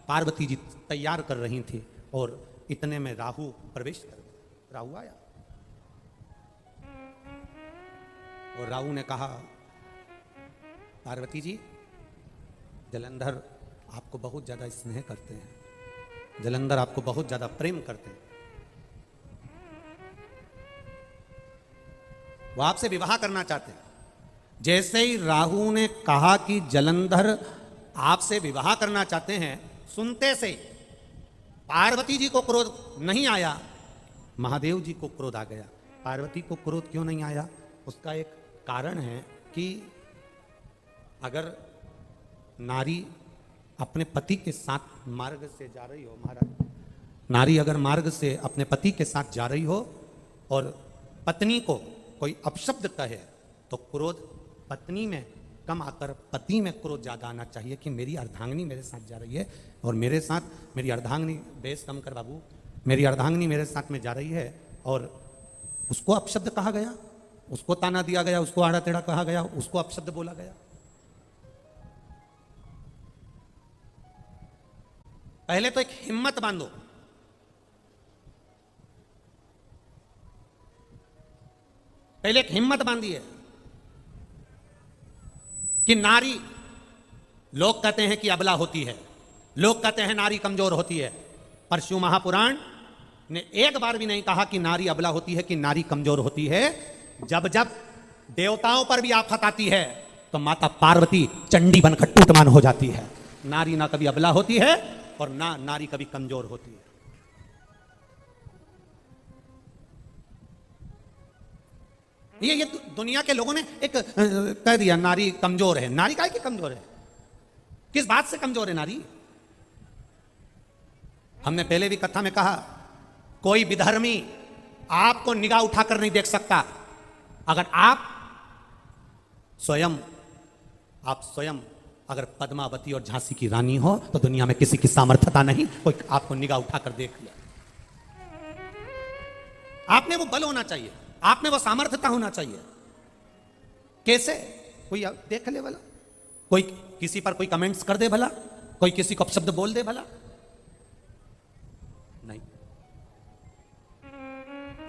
पार्वती जी तैयार कर रही थी, और इतने में राहु प्रवेश कर गया। राहु आया और राहु ने कहा, पार्वती जी, जलंधर आपको बहुत ज्यादा स्नेह करते हैं, जलंधर आपको बहुत ज्यादा प्रेम करते हैं, वो आपसे विवाह करना चाहते हैं। जैसे ही राहु ने कहा कि जलंधर आपसे विवाह करना चाहते हैं, सुनते से पार्वती जी को क्रोध नहीं आया, महादेव जी को क्रोध आ गया। पार्वती को क्रोध क्यों नहीं आया? उसका एक कारण है कि अगर नारी अपने पति के साथ मार्ग से जा रही हो, महाराज, नारी अगर मार्ग से अपने पति के साथ जा रही हो और पत्नी को कोई अपशब्द कहे तो क्रोध पत्नी में कम आकर पति में क्रोध ज्यादा आना चाहिए कि मेरी अर्धांगिनी मेरे साथ जा रही है और मेरे साथ मेरी अर्धांगिनी, बेस कम कर बाबू, मेरी अर्धांगिनी मेरे साथ में जा रही है और उसको अपशब्द कहा गया, उसको ताना दिया गया, उसको आड़ा टेढ़ा कहा गया, उसको अपशब्द बोला गया। पहले तो एक हिम्मत बांधो, पहले एक हिम्मत बांधी है कि नारी, लोग कहते हैं कि अबला होती है, लोग कहते हैं नारी कमजोर होती है, पर शिव महापुराण ने एक बार भी नहीं कहा कि नारी अबला होती है, कि नारी कमजोर होती है। जब जब देवताओं पर भी आफत आती है तो माता पार्वती चंडी बनकर टूटमान हो जाती है। नारी ना कभी अबला होती है और ना नारी कभी कमजोर होती है। ये दुनिया के लोगों ने एक कह दिया नारी कमजोर है। नारी काहे की कमजोर है? किस बात से कमजोर है नारी? हमने पहले भी कथा में कहा, कोई विधर्मी आपको निगाह उठाकर नहीं देख सकता। अगर आप स्वयं अगर पद्मावती और झांसी की रानी हो तो दुनिया में किसी की सामर्थ्यता नहीं कोई आपको निगाह उठाकर देख लिया। आपने वो बल होना चाहिए, आपने वो सामर्थ्यता होना चाहिए। कैसे? कोई देख ले भला, कोई किसी पर कोई कमेंट्स कर दे भला, कोई किसी को अपशब्द बोल दे भला? नहीं।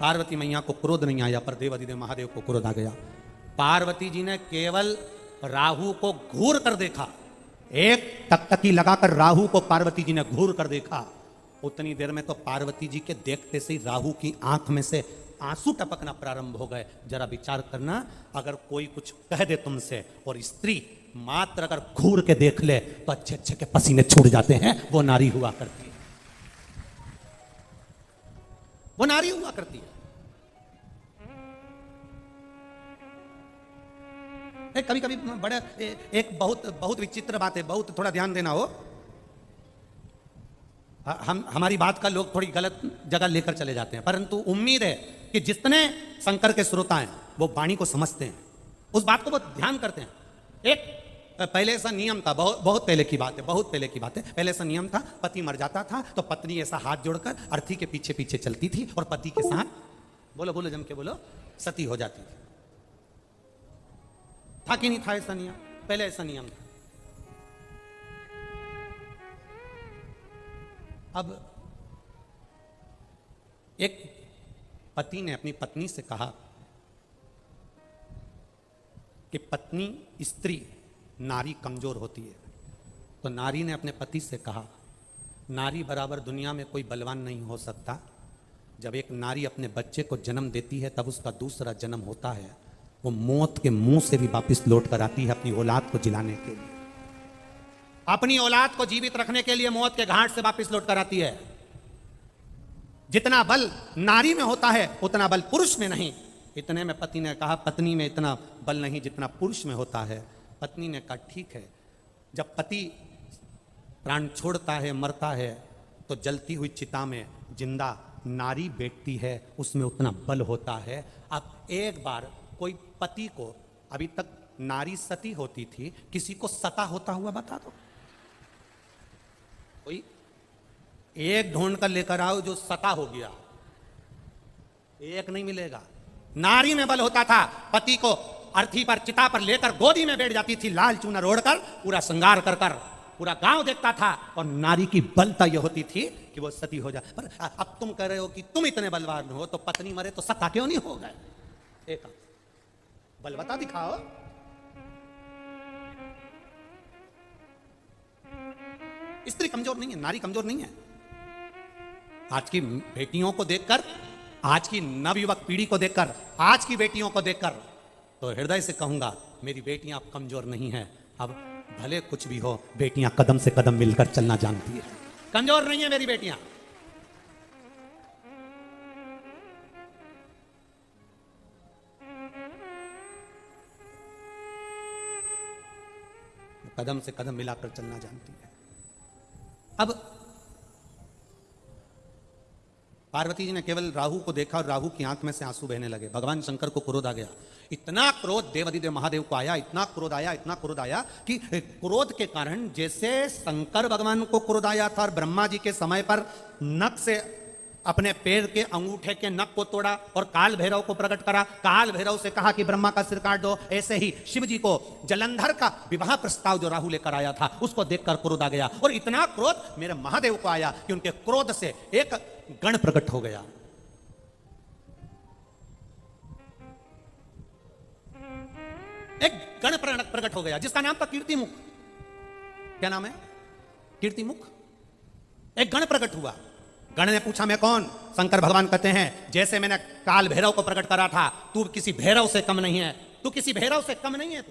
पार्वती मैया को क्रोध नहीं आया पर देवाधिदेव महादेव को क्रोध आ गया। पार्वती जी ने केवल राहु को घूर कर देखा, एक टकटकी लगाकर राहु को पार्वती जी ने घूर कर देखा। उतनी देर में तो पार्वती जी के देखते से ही राहु की आंख में से आंसू टपकना प्रारंभ हो गए। जरा विचार करना, अगर कोई कुछ कह दे तुमसे और स्त्री मात्र अगर घूर के देख ले तो अच्छे अच्छे के पसीने छूट जाते हैं। वो नारी हुआ करती है, वो नारी हुआ करती है। कभी कभी बड़ा एक बहुत विचित्र बात है, बहुत थोड़ा ध्यान देना हो। हमारी बात का लोग थोड़ी गलत जगह लेकर चले जाते हैं, परंतु उम्मीद है कि जितने शंकर के श्रोता हैं वो वाणी को समझते हैं, उस बात को बहुत ध्यान करते हैं। एक पहले ऐसा नियम था, बहुत पहले की बात है, बहुत पहले की बात है। पहले ऐसा नियम था, पति मर जाता था तो पत्नी ऐसा हाथ जोड़कर अर्थी के पीछे पीछे चलती थी और पति के साथ, बोलो बोलो जम के बोलो, सती हो जाती थी। था कि नहीं था ऐसा नियम? पहले ऐसा नियम था। अब एक पति ने अपनी पत्नी से कहा कि पत्नी स्त्री नारी कमजोर होती है, तो नारी ने अपने पति से कहा, नारी बराबर दुनिया में कोई बलवान नहीं हो सकता। जब एक नारी अपने बच्चे को जन्म देती है तब उसका दूसरा जन्म होता है, वो मौत के मुंह से भी वापस लौट कर आती है अपनी औलाद को जिलाने के लिए, अपनी औलाद को जीवित रखने के लिए मौत के घाट से वापस लौट कर आती है। जितना बल नारी में होता है उतना बल पुरुष में नहीं। इतने में पति ने कहा, पत्नी में इतना बल नहीं जितना पुरुष में होता है। पत्नी ने कहा, ठीक है। जब पति प्राण छोड़ता है, मरता है, तो जलती हुई चिता में जिंदा नारी बैठती है, उसमें उतना बल होता है। अब एक बार कोई पति को, अभी तक नारी सती होती थी, किसी को सता होता हुआ बता दो। कोई एक ढूंढ कर लेकर आओ जो सता हो गया, एक नहीं मिलेगा। नारी में बल होता था, पति को अर्थी पर चिता पर लेकर गोदी में बैठ जाती थी, लाल चूनर ओढ़कर, पूरा श्रृंगार कर कर पूरा गांव देखता था, और नारी की बलता यह होती थी कि वो सती हो जाए। पर अब तुम कह रहे हो कि तुम इतने बलवान हो, तो पत्नी मरे तो सता क्यों नहीं हो गए? एक बल बता दिखाओ। स्त्री कमजोर नहीं है, नारी कमजोर नहीं है। आज की बेटियों को देखकर, आज की नवयुवक पीढ़ी को देखकर, आज की बेटियों को देखकर तो हृदय से कहूंगा, मेरी बेटियां अब कमजोर नहीं हैं। अब भले कुछ भी हो, बेटियां कदम से कदम मिलकर चलना जानती है, कमजोर नहीं है मेरी बेटियां। कदम से कदम मिलाकर चलना जानती है। अब पार्वती जी ने केवल राहु को देखा और राहु की आंख में से आंसू बहने लगे। भगवान शंकर को क्रोध आ गया। इतना क्रोध देवादिदेव महादेव को आया, इतना क्रोध आया, इतना क्रोध आया कि क्रोध के कारण जैसे शंकर भगवान को क्रोध आया था और ब्रह्मा जी के समय पर नख से अपने पैर के अंगूठे के नख को तोड़ा और काल भैरव को प्रकट करा, काल भैरव से कहा कि ब्रह्मा का सिर काट दो, ऐसे ही शिव जी को जलंधर का विवाह प्रस्ताव जो राहु लेकर आया था उसको देखकर क्रोध आ गया। और इतना क्रोध मेरे महादेव को आया कि उनके क्रोध से एक गण प्रकट हो गया। एक गण प्रकट हो गया जिसका नाम था कीर्तिमुख। क्या नाम है? कीर्तिमुख। एक गण प्रकट हुआ। गण ने पूछा मैं कौन? शंकर भगवान कहते हैं जैसे मैंने काल भैरव को प्रकट करा था, तू किसी भैरव से कम नहीं है, तू किसी भैरव से कम नहीं है।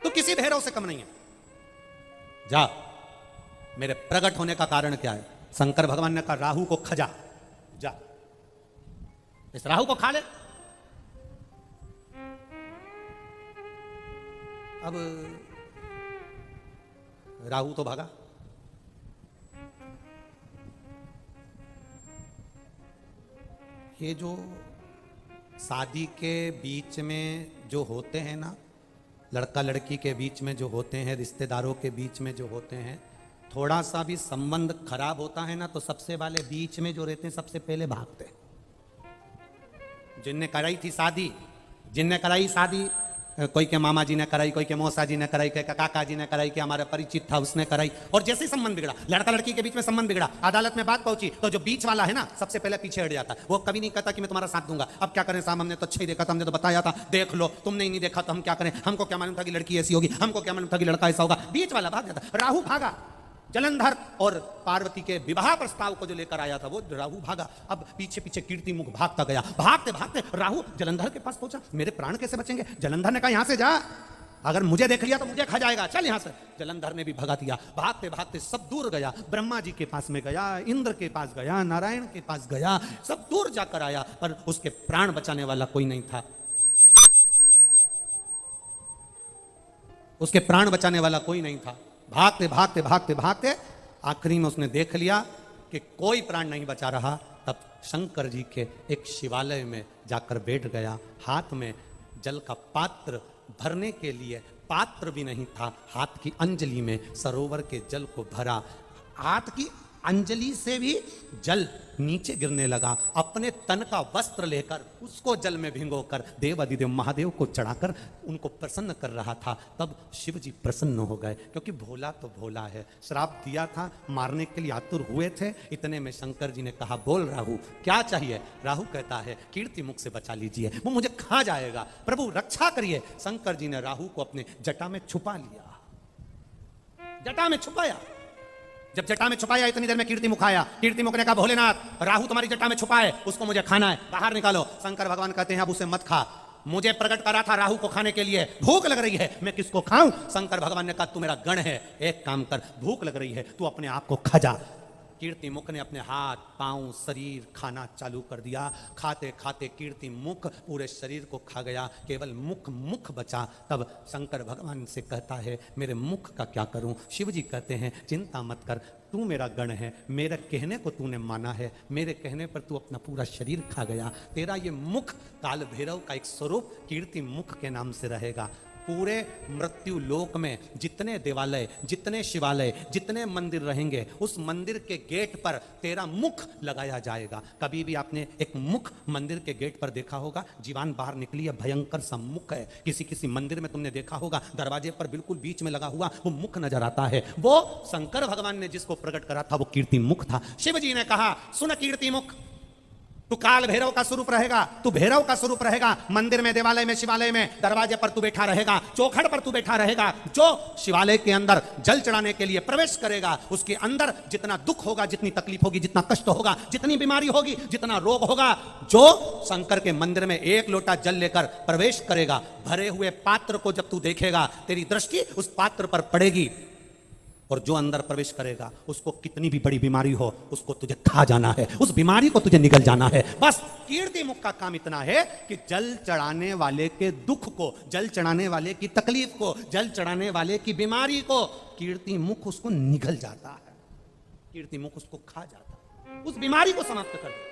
तू किसी भैरव से कम नहीं है। जा, मेरे प्रकट होने का कारण क्या है? शंकर भगवान ने कहा राहु को खजा, जा इस राहु को खा ले। अब राहु तो भागा। ये जो शादी के बीच में जो होते हैं ना, लड़का लड़की के बीच में जो होते हैं, रिश्तेदारों के बीच में जो होते हैं, थोड़ा सा भी संबंध खराब होता है ना तो सबसे वाले बीच में जो रहते हैं सबसे पहले भागते हैं। जिनने कराई थी शादी, जिनने कराई शादी, कोई के मामा जी ने कराई, कोई के मौसा जी ने कराई, कोई के काका जी ने कराई, कि हमारा परिचित था उसने कराई, और जैसे ही संबंध बिगड़ा, लड़का लड़की के बीच में संबंध बिगड़ा, अदालत में बात पहुंची तो जो बीच वाला है ना सबसे पहले पीछे हट जाता है। वो कभी नहीं कहता कि मैं तुम्हारा साथ दूंगा। अब क्या करें साहब, हमने तो अच्छा ही देखा था, हमने तो बताया था, देख लो, तुमने ही नहीं देखा तो हम क्या करें, हमको क्या मालूम था कि लड़की ऐसी होगी, हमको क्या मालूम था कि लड़का ऐसा होगा। बीच वाला भाग जाता। राहु भागा, जलंधर और पार्वती के विवाह प्रस्ताव को जो लेकर आया था वो राहु भागा। अब पीछे पीछे कीर्तिमुख भागता गया। भागते भागते राहु जलंधर के पास पहुंचा। मेरे प्राण कैसे बचेंगे? जलंधर ने कहा यहां से जा, अगर मुझे देख लिया तो मुझे खा जाएगा, चल यहां से। जलंधर ने भी भगा दिया। भागते भागते सब दूर गया, ब्रह्मा जी के पास में गया, इंद्र के पास गया, नारायण के पास गया, सब दूर जाकर आया, पर उसके प्राण बचाने वाला कोई नहीं था। उसके प्राण बचाने वाला कोई नहीं था। भागते भागते भागते भागते आखिरी में उसने देख लिया कि कोई प्राण नहीं बचा रहा। तब शंकर जी के एक शिवालय में जाकर बैठ गया। हाथ में जल का पात्र भरने के लिए पात्र भी नहीं था, हाथ की अंजलि में सरोवर के जल को भरा। हाथ की अंजलि से भी जल नीचे गिरने लगा। अपने तन का वस्त्र लेकर उसको जल में भिगोकर देवादिदेव महादेव को चढ़ाकर उनको प्रसन्न कर रहा था। तब शिव जी प्रसन्न हो गए, क्योंकि भोला तो भोला है। श्राप दिया था, मारने के लिए आतुर हुए थे। इतने में शंकर जी ने कहा बोल राहु क्या चाहिए? राहु कहता है कीर्तिमुख से बचा लीजिए, वो मुझे खा जाएगा, प्रभु रक्षा करिए। शंकर जी ने राहु को अपने जटा में छुपा लिया, जटा में छुपाया। जब जटा में छुपाया इतनी देर में कीर्तिमुख आया। कीर्तिमुख ने कहा भोलेनाथ राहु तुम्हारी जटा में छुपा है, उसको मुझे खाना है, बाहर निकालो। शंकर भगवान कहते हैं अब उसे मत खा, मुझे प्रकट करा था राहु को खाने के लिए, भूख लग रही है, मैं किसको खाऊं? शंकर भगवान ने कहा तू मेरा गण है, एक काम कर, भूख लग रही है, तू अपने आप को खा जा। कीर्तिमुख ने अपने हाथ पांव शरीर खाना चालू कर दिया। खाते खाते कीर्तिमुख पूरे शरीर को खा गया, केवल मुख बचा। तब शंकर भगवान से कहता है मेरे मुख का क्या करूं? शिव जी कहते हैं चिंता मत कर, तू मेरा गण है, मेरे कहने को तूने माना है, मेरे कहने पर तू अपना पूरा शरीर खा गया। तेरा ये मुख काल भैरव का एक स्वरूप कीर्तिमुख के नाम से रहेगा। पूरे मृत्यु लोक में जितने देवालय, जितने शिवालय, जितने मंदिर रहेंगे, उस मंदिर के गेट पर तेरा मुख लगाया जाएगा। कभी भी आपने एक मुख मंदिर के गेट पर देखा होगा? जीवान बाहर निकली है, भयंकर सा मुख है। किसी किसी मंदिर में तुमने देखा होगा दरवाजे पर बिल्कुल बीच में लगा हुआ वो मुख नजर आता है। वो शंकर भगवान ने जिसको प्रकट करा था वो कीर्तिमुख था। शिव जी ने कहा सुन कीर्तिमुख, तू काल भैरव का स्वरूप रहेगा, तू भैरव का स्वरूप रहेगा। मंदिर में, देवालय में, शिवालय में, दरवाजे पर तू बैठा रहेगा, चौखट पर तू बैठा रहेगा। जो शिवालय के अंदर जल चढ़ाने के लिए प्रवेश करेगा उसके अंदर जितना दुख होगा, जितनी तकलीफ होगी, जितना कष्ट होगा, जितनी बीमारी होगी, जितना रोग होगा, जो शंकर के मंदिर में एक लोटा जल लेकर प्रवेश करेगा, भरे हुए पात्र को जब तू देखेगा तेरी दृष्टि उस पात्र पर पड़ेगी। और जो अंदर प्रवेश करेगा उसको कितनी भी बड़ी बीमारी हो उसको तुझे खा जाना है, उस बीमारी को तुझे निगल जाना है। बस कीर्ति मुख का काम इतना है कि जल चढ़ाने वाले के दुख को, जल चढ़ाने वाले की तकलीफ को, जल चढ़ाने वाले की बीमारी को कीर्ति मुख उसको निगल जाता है, कीर्ति मुख उसको खा जाता है, उस बीमारी को समाप्त कर देता।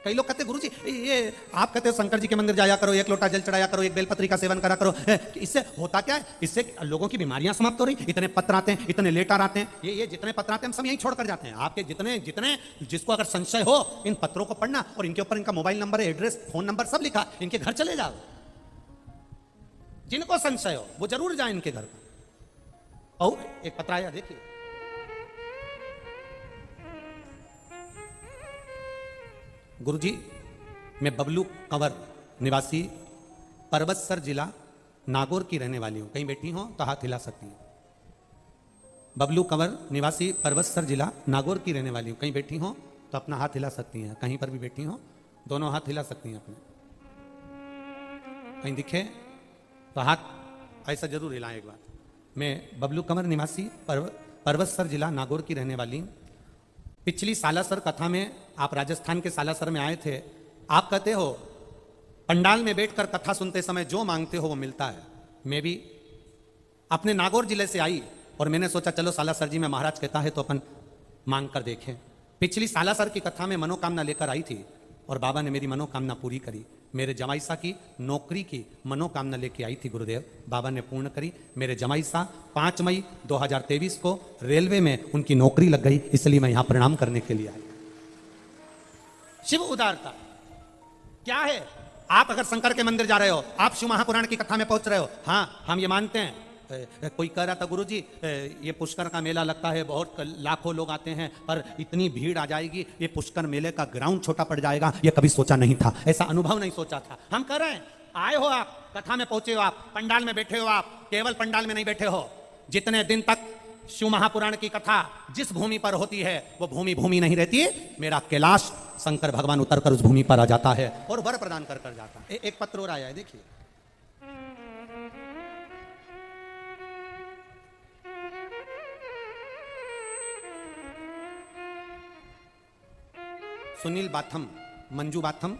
कई लोग कहते गुरुजी ये आप कहते हो शंकर जी के मंदिर जाया करो, एक लोटा जल चढ़ाया करो, एक बेलपत्री का सेवन करा करो, इससे होता क्या है? इससे लोगों की बीमारियां समाप्त हो रही। इतने पत्र आते हैं, इतने लेटर आते हैं, ये जितने पत्र आते हैं हम सब यहीं छोड़कर जाते हैं। आपके जितने जितने जिसको अगर संशय हो इन पत्रों को पढ़ना और इनके ऊपर इनका mobile number, address, phone number सब लिखा, इनके घर चले जाओ। जिनको संशय हो वो जरूर जाए इनके घर पर। और एक पत्र आया देखिए, गुरुजी मैं बबलू कंवर निवासी परबतसर जिला नागौर की रहने वाली हूं, कहीं बैठी हो तो हाथ हिला सकती हैं। बबलू कंवर निवासी परबतसर जिला नागौर की रहने वाली हूं, कहीं बैठी हो तो अपना हाथ हिला सकती हैं। कहीं पर भी बैठी हो दोनों हाथ हिला सकती हैं अपने, कहीं दिखे तो हाथ ऐसा जरूर हिलाएं एक बार। मैं बबलू कंवर निवासी परबतसर जिला नागौर की रहने वाली हूं। पिछली सालासर कथा में आप राजस्थान के सालासर में आए थे। आप कहते हो पंडाल में बैठकर कथा सुनते समय जो मांगते हो वो मिलता है। मैं भी अपने नागौर जिले से आई और मैंने सोचा चलो सालासर जी में महाराज कहता है तो अपन मांग कर देखें। पिछली सालासर की कथा में मनोकामना लेकर आई थी और बाबा ने मेरी मनोकामना पूरी करी। मेरे जमाईसा की नौकरी की मनोकामना लेके आई थी गुरुदेव, बाबा ने पूर्ण करी। मेरे जमाईसा 5 मई 2023 को रेलवे में उनकी नौकरी लग गई, इसलिए मैं यहां प्रणाम करने के लिए आई। शिव उदारता क्या है? आप अगर शंकर के मंदिर जा रहे हो, आप शिव महापुराण की कथा में पहुंच रहे हो, हाँ हम ये मानते हैं। कोई कह रहा था गुरुजी ये पुष्कर का मेला लगता है, बहुत लाखों लोग आते हैं, पर इतनी भीड़ आ जाएगी, ये पुष्कर मेले का ग्राउंड छोटा पड़ जाएगा, ये कभी सोचा नहीं था, ऐसा अनुभव नहीं सोचा था। हम कह रहे हैं आए हो आप, कथा में पहुंचे हो आप, पंडाल में बैठे हो आप, केवल पंडाल में नहीं बैठे हो। जितने दिन तक शिव महापुराण की कथा जिस भूमि पर होती है वो भूमि भूमि नहीं रहती। मेरा कैलाश शंकर भगवान उतरकर उस भूमि पर आ जाता है और वर प्रदान कर जाता है। एक पत्र और आया है देखिए, सुनील बाथम, मंजू बाथम,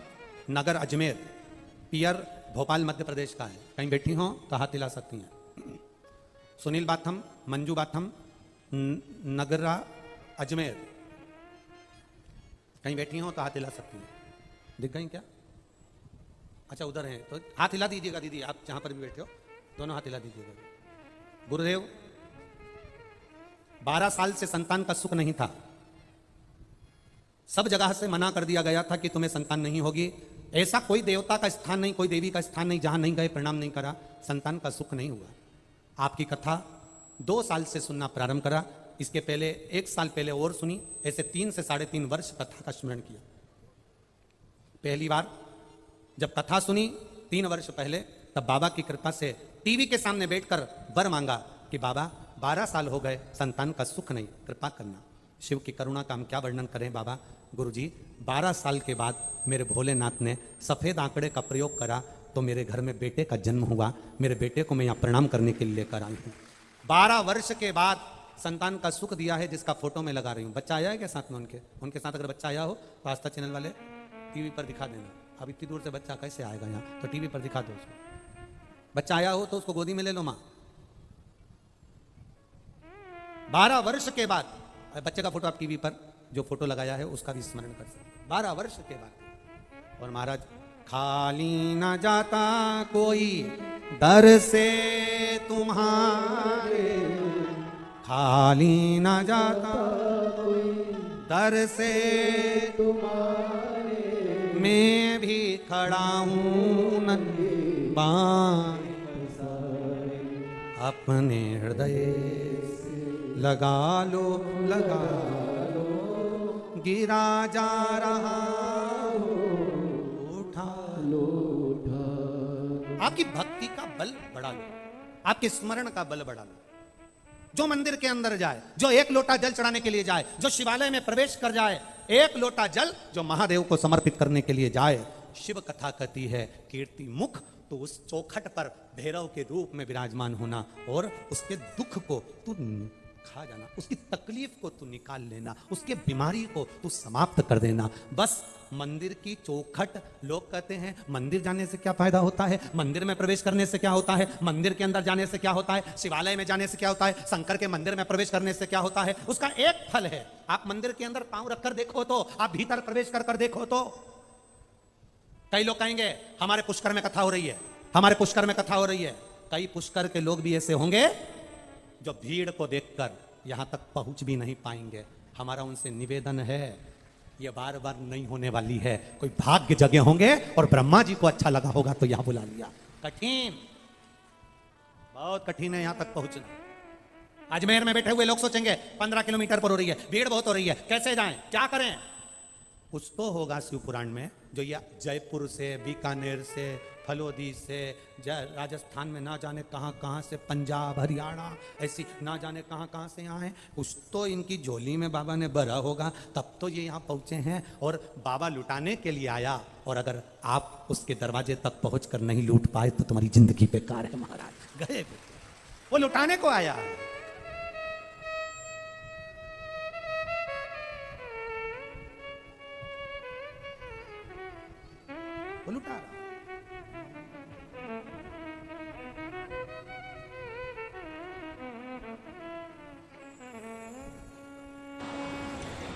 नगर अजमेर, पियर भोपाल मध्य प्रदेश का है। कहीं बैठी हो तो हाथ हिला सकती हैं। सुनील बाथम, मंजू बाथम, नगरा अजमेर, कहीं बैठी हो तो हाथ हिला सकती हैं। दिख गई क्या? अच्छा उधर हैं तो हाथ हिला दीजिएगा दीदी, आप जहां पर भी बैठे हो दोनों हाथ हिला दीजिएगा। गुरुदेव 12 साल से संतान का सुख नहीं था, सब जगह से मना कर दिया गया था कि तुम्हें संतान नहीं होगी। ऐसा कोई देवता का स्थान नहीं, कोई देवी का स्थान नहीं जहां नहीं गए, प्रणाम नहीं करा, संतान का सुख नहीं हुआ। आपकी कथा 2 साल से सुनना प्रारंभ करा, इसके पहले 1 साल पहले और सुनी, ऐसे 3 से 3.5 वर्ष कथा का स्मरण किया। पहली बार जब कथा सुनी 3 वर्ष पहले, तब बाबा की कृपा से टीवी के सामने बैठकर वर मांगा कि बाबा 12 साल हो गए, संतान का सुख नहीं, कृपा करना। शिव की करुणा का हम क्या वर्णन करें बाबा। गुरुजी 12 साल के बाद मेरे भोलेनाथ ने सफेद आंकड़े का प्रयोग करा तो मेरे घर में बेटे का जन्म हुआ। मेरे बेटे को मैं यहाँ प्रणाम करने के लिए लेकर आई हूँ। 12 वर्ष के बाद संतान का सुख दिया है, जिसका फोटो में लगा रही हूँ। बच्चा आया है क्या साथ में? उनके साथ अगर बच्चा आया हो तो आस्था चैनल वाले टीवी पर दिखा देना। अब इतनी दूर से बच्चा कैसे आएगा यहाँ, तो टीवी पर दिखा दो उसको। बच्चा आया हो तो उसको गोदी में ले लो माँ। 12 वर्ष के बाद बच्चे का फोटो आप टीवी पर जो फोटो लगाया है उसका भी स्मरण कर सकते। 12 वर्ष के बाद। और महाराज खाली ना जाता कोई दर से तुम्हारे, खाली ना जाता कोई दर से तुम्हारे, मैं भी खड़ा हूं नन्हे बाएं, अपने हृदय लगा लो लगा लो, गिरा जा रहा हो, उठा लो उठा। आपकी भक्ति का बल बढ़ा लो, आपके स्मरण का बल बढ़ा लो। जो मंदिर के अंदर जाए, जो 1 लोटा जल चढ़ाने के लिए जाए, जो शिवालय में प्रवेश कर जाए, 1 लोटा जल जो महादेव को समर्पित करने के लिए जाए, शिव कथा कहती है कीर्ति मुख तो उस चौखट पर भैरव के रूप में विराजमान होना और उसके दुख को तू खा जाना, उसकी तकलीफ को तू निकाल लेना, उसके बीमारी को तू समाप्त कर देना। बस मंदिर की चौखट, लोग कहते हैं मंदिर जाने से क्या फायदा होता है, मंदिर में प्रवेश करने से क्या होता है, मंदिर के अंदर जाने से क्या होता है, शिवालय में जाने से क्या होता है, शंकर के मंदिर में प्रवेश करने से क्या होता है। उसका एक फल है, आप मंदिर के अंदर पांव रखकर देखो तो, आप भीतर प्रवेश कर देखो तो। कई लोग कहेंगे हमारे पुष्कर में कथा हो रही है, हमारे पुष्कर में कथा हो रही है। कई पुष्कर के लोग भी ऐसे होंगे जो भीड़ को देखकर यहां तक पहुंच भी नहीं पाएंगे। हमारा उनसे निवेदन है, यह बार बार नहीं होने वाली है। कोई भाग्य जगे होंगे और ब्रह्मा जी को अच्छा लगा होगा तो यहां बुला लिया। कठिन, बहुत कठिन है यहां तक पहुंचना। अजमेर में बैठे हुए लोग सोचेंगे 15 किलोमीटर पर हो रही है, भीड़ बहुत हो रही है, कैसे जाएं, क्या करें। कुछ तो होगा शिव पुराण में जो यह जयपुर से, बीकानेर से, फलोदी से, राजस्थान में ना जाने कहां कहां से, पंजाब, हरियाणा, ऐसी ना जाने कहां कहां से यहाँ हैं। कुछ तो इनकी झोली में बाबा ने भरा होगा, तब तो ये यहाँ पहुंचे हैं। और बाबा लुटाने के लिए आया, और अगर आप उसके दरवाजे तक पहुंचकर नहीं लूट पाए तो तुम्हारी जिंदगी बेकार है महाराज। गए वो लुटाने को आया। वो लुटा रहा।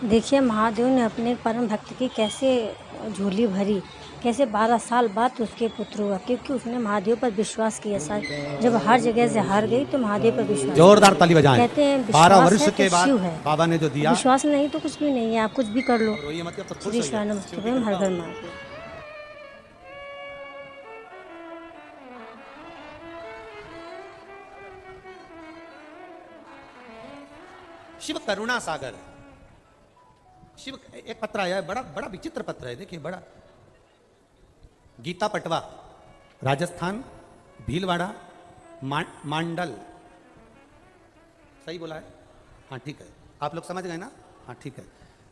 देखिए महादेव ने अपने परम भक्त की कैसे झोली भरी, कैसे 12 साल बाद उसके पुत्र हुआ, क्योंकि उसने महादेव पर विश्वास किया। सर जब हर जगह से हार गई तो महादेव पर विश्वास। जोरदार ताली बजाएं। कहते हैं 12 विश्वास वर्ष है के तो बाद शिव है, बाबा ने जो दिया, विश्वास नहीं तो कुछ भी नहीं है, आप कुछ भी कर लो। रोइए मत, अब तो खुश होइए। विश्वास नमस्ते हर घर महादेव। शिव करुणा सागर। शिव, एक पत्र आया है, बड़ा बड़ा विचित्र पत्र है, देखिए बड़ा। गीता पटवा, राजस्थान, भीलवाड़ा, मांडल, सही बोला है? हाँ ठीक है, आप लोग समझ गए ना? हाँ ठीक है।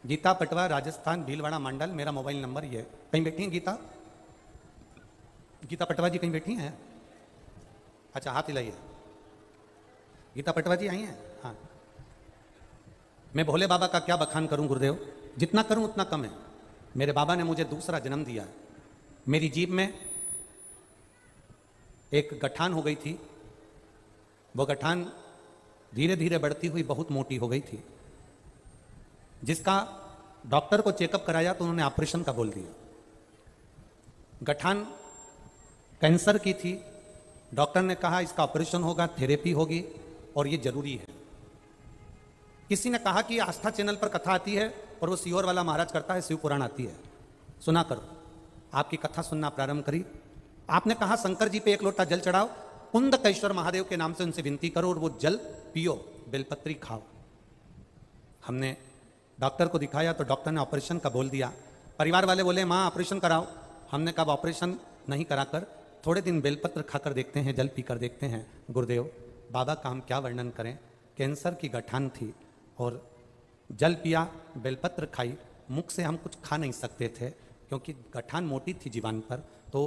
गीता पटवा, राजस्थान, भीलवाड़ा, मांडल। मेरा मोबाइल नंबर ये है। कहीं बैठी हैं गीता? गीता पटवा जी कहीं बैठी हैं? अच्छा हाथ हिलाइए। गीता पटवा जी आई हैं? हाँ। मैं भोले बाबा का क्या बखान करूं गुरुदेव, जितना करूं उतना कम है। मेरे बाबा ने मुझे दूसरा जन्म दिया है। मेरी जीभ में एक गठान हो गई थी, वो गठान धीरे धीरे बढ़ती हुई बहुत मोटी हो गई थी, जिसका डॉक्टर को चेकअप कराया तो उन्होंने ऑपरेशन का बोल दिया। गठान कैंसर की थी, डॉक्टर ने कहा इसका ऑपरेशन होगा, थेरेपी होगी और ये जरूरी है। किसी ने कहा कि आस्था चैनल पर कथा आती है और वो सीहोर वाला महाराज करता है, शिव पुराण आती है, सुना करो। आपकी कथा सुनना प्रारंभ करी। आपने कहा शंकर जी पे एक लोटा जल चढ़ाओ, कुंदकेश्वर महादेव के नाम से उनसे विनती करो और वो जल पियो, बेलपत्री खाओ। हमने डॉक्टर को दिखाया तो डॉक्टर ने ऑपरेशन का बोल दिया। परिवार वाले बोले माँ ऑपरेशन कराओ। हमने कहा ऑपरेशन नहीं कराकर थोड़े दिन बेलपत्र खाकर देखते हैं, जल पीकर देखते हैं। गुरुदेव बाबा का हम क्या वर्णन करें, कैंसर की गठान थी और जल पिया, बेलपत्र खाई, मुख से हम कुछ खा नहीं सकते थे क्योंकि गठान मोटी थी जीवान पर, तो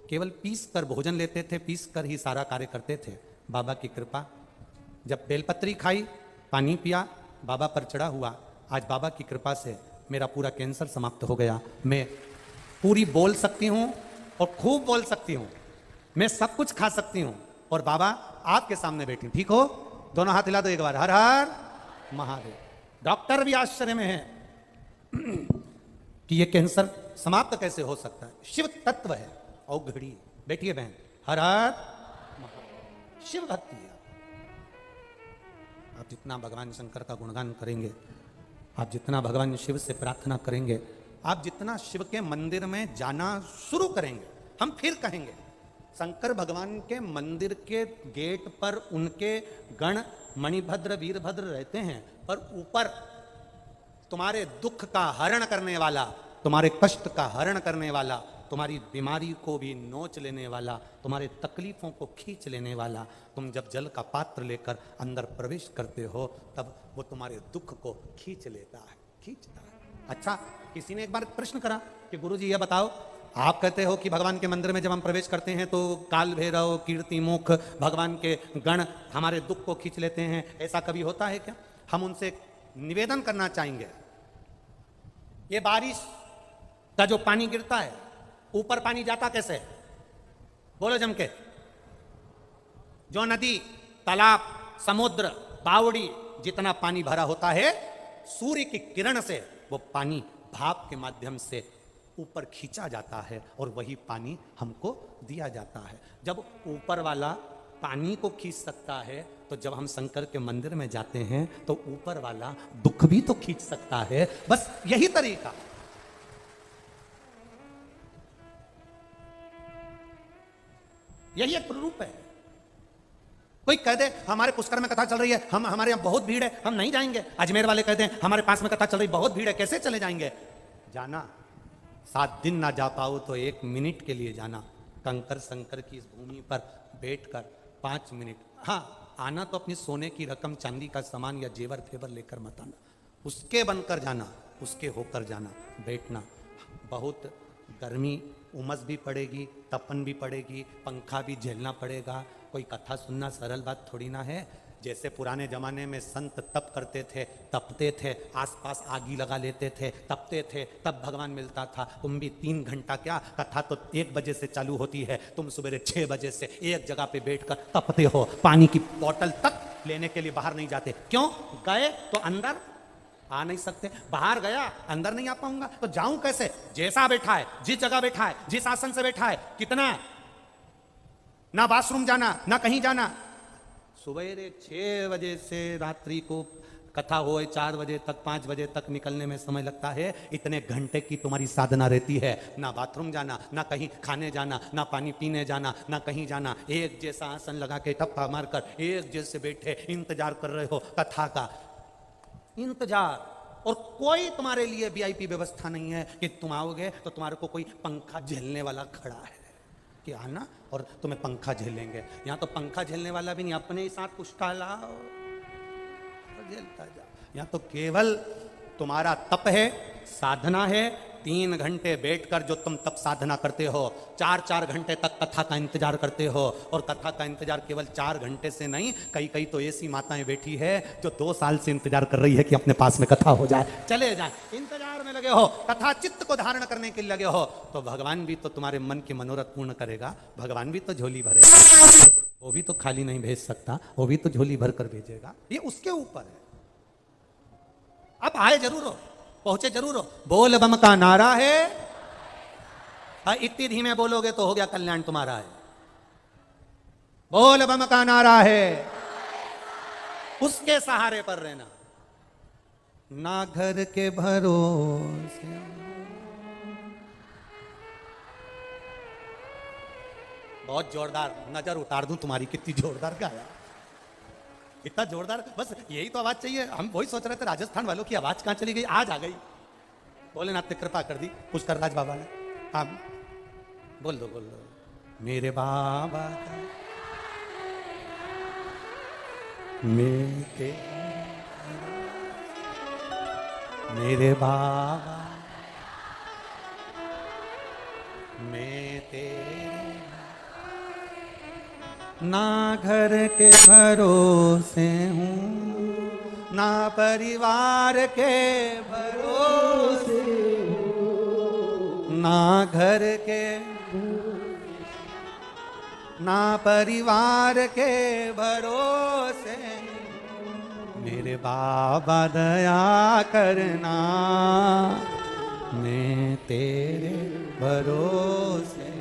केवल पीस कर भोजन लेते थे, पीस कर ही सारा कार्य करते थे। बाबा की कृपा, जब बेलपत्री खाई, पानी पिया, बाबा पर चढ़ा हुआ, आज बाबा की कृपा से मेरा पूरा कैंसर समाप्त हो गया। मैं पूरी बोल सकती हूँ और खूब बोल सकती हूँ, मैं सब कुछ खा सकती हूँ और बाबा आपके सामने बैठी। ठीक हो? दोनों हाथ हिला दो एक बार, हर हर महादेव। डॉक्टर भी आश्चर्य में है कि ये कैंसर समाप्त कैसे हो सकता है। शिव तत्व है, औघड़ी। बैठिए बहन, हर हर महादेव। शिव भक्ति है। आप जितना भगवान शंकर का गुणगान करेंगे, आप जितना भगवान शिव से प्रार्थना करेंगे, आप जितना शिव के मंदिर में जाना शुरू करेंगे, हम फिर कहेंगे शंकर भगवान के मंदिर के गेट पर उनके गण मणिभद्र वीरभद्र रहते हैं, पर ऊपर तुम्हारे दुख का हरण करने वाला, तुम्हारे कष्ट का हरण करने वाला, तुम्हारी बीमारी को भी नोच लेने वाला, तुम्हारे तकलीफों को खींच लेने वाला, तुम जब जल का पात्र लेकर अंदर प्रवेश करते हो तब वो तुम्हारे दुख को खींच लेता है, खींचता है। अच्छा, किसी ने एक बार प्रश्न करा कि गुरुजी ये बताओ, आप कहते हो कि भगवान के मंदिर में जब हम प्रवेश करते हैं तो काल भैरव, कीर्ति मुख, भगवान के गण हमारे दुख को खींच लेते हैं, ऐसा कभी होता है क्या? हम उनसे निवेदन करना चाहेंगे, ये बारिश का जो पानी गिरता है, ऊपर पानी जाता कैसे है? बोलो जम के। जो नदी, तालाब, समुद्र, बावड़ी जितना पानी भरा होता है, सूर्य की किरण से वो पानी भाप के माध्यम से ऊपर खींचा जाता है और वही पानी हमको दिया जाता है। जब ऊपर वाला पानी को खींच सकता है तो जब हम शंकर के मंदिर में जाते हैं तो ऊपर वाला दुख भी तो खींच सकता है। बस यही तरीका। यही एक रूप है। कोई कह दे हमारे पुष्कर में कथा चल रही है, हमारे यहां बहुत भीड़ है, हम नहीं जाएंगे। अजमेर वाले कह दें हमारे पास में कथा चल रही, बहुत भीड़ है, कैसे चले जाएंगे? जाना, 7 दिन ना जा पाओ तो 1 मिनट के लिए जाना। कंकर शंकर की इस भूमि पर बैठकर 5 मिनट, हाँ आना तो अपनी सोने की रकम, चांदी का सामान या जेवर फेवर लेकर मत आना, उसके बनकर जाना, उसके होकर जाना। बैठना, बहुत गर्मी, उमस भी पड़ेगी, तपन भी पड़ेगी, पंखा भी झेलना पड़ेगा। कोई कथा सुनना सरल बात थोड़ी ना है। जैसे पुराने जमाने में संत तप करते थे, तपते थे, आसपास आगी लगा लेते थे, तपते थे, तब भगवान मिलता था। तुम भी 3 घंटा क्या, कथा तो 1 बजे से चालू होती है, तुम सुबह 6 बजे से एक जगह पे बैठकर तपते हो, पानी की बोतल तक लेने के लिए बाहर नहीं जाते। क्यों? गए तो अंदर आ नहीं सकते, बाहर गया अंदर नहीं आ पाऊंगा तो जाऊं कैसे? जैसा बैठा है, जिस जगह बैठा है, जिस आसन से बैठा है, कितना ना बाथरूम जाना, ना कहीं जाना। सुबह 6 बजे से रात्रि को कथा हो 4 बजे तक, 5 बजे तक निकलने में समय लगता है। इतने घंटे की तुम्हारी साधना रहती है, ना बाथरूम जाना, ना कहीं खाने जाना, ना पानी पीने जाना, ना कहीं जाना। एक जैसा आसन लगा के टप्पा मारकर एक जैसे बैठे इंतजार कर रहे हो कथा का, इंतजार। और कोई तुम्हारे लिए वीआईपी व्यवस्था नहीं है कि तुम आओगे तो तुम्हारे को कोई पंखा झेलने वाला खड़ा है कि आना और तुम्हें पंखा झेलेंगे। यहां तो पंखा झेलने वाला भी नहीं, अपने ही साथ कुश्ता लाओ और झेलता जा। यहां तो केवल तुम्हारा तप है, साधना है। 3 घंटे बैठकर जो तुम तप साधना करते हो, 4-4 घंटे तक कथा का इंतजार करते हो। और कथा का इंतजार केवल 4 घंटे से नहीं, कई कई तो ऐसी माताएं बैठी है जो 2 साल से इंतजार कर रही है कि अपने पास में कथा हो जाए, चले जाए। इंतजार में लगे हो, कथा चित्त को धारण करने के लिए लगे हो, तो भगवान भी तो तुम्हारे मन के मनोरथ पूर्ण करेगा। भगवान भी तो झोली भरेगा, वो भी तो खाली नहीं भेज सकता, वो भी तो झोली भर कर भेजेगा। ये उसके ऊपर है। अब आए जरूर हो, पहुंचे जरूर हो। बोल बम का नारा है, इतनी धीमे बोलोगे तो हो गया कल्याण तुम्हारा है। बोल बम का नारा है, उसके सहारे पर रहना, ना घर के भरोसे। बहुत जोरदार, नजर उतार दूं तुम्हारी, कितनी जोरदार गाया, इतना जोरदार। बस यही तो आवाज चाहिए। हम वही सोच रहे थे राजस्थान वालों की आवाज कहां चली गई, आज आ गई। भोलेनाथ ने कृपा कर दी, पुष्कर राज बाबा ने। हाँ बोल दो, बोल दो। मेरे बाबा का मेरे बाबा मैं तेरे, ना घर के भरोसे हूँ, ना परिवार के भरोसे, ना घर के, ना परिवार के भरोसे। मेरे बाबा दया करना, मैं तेरे भरोसे,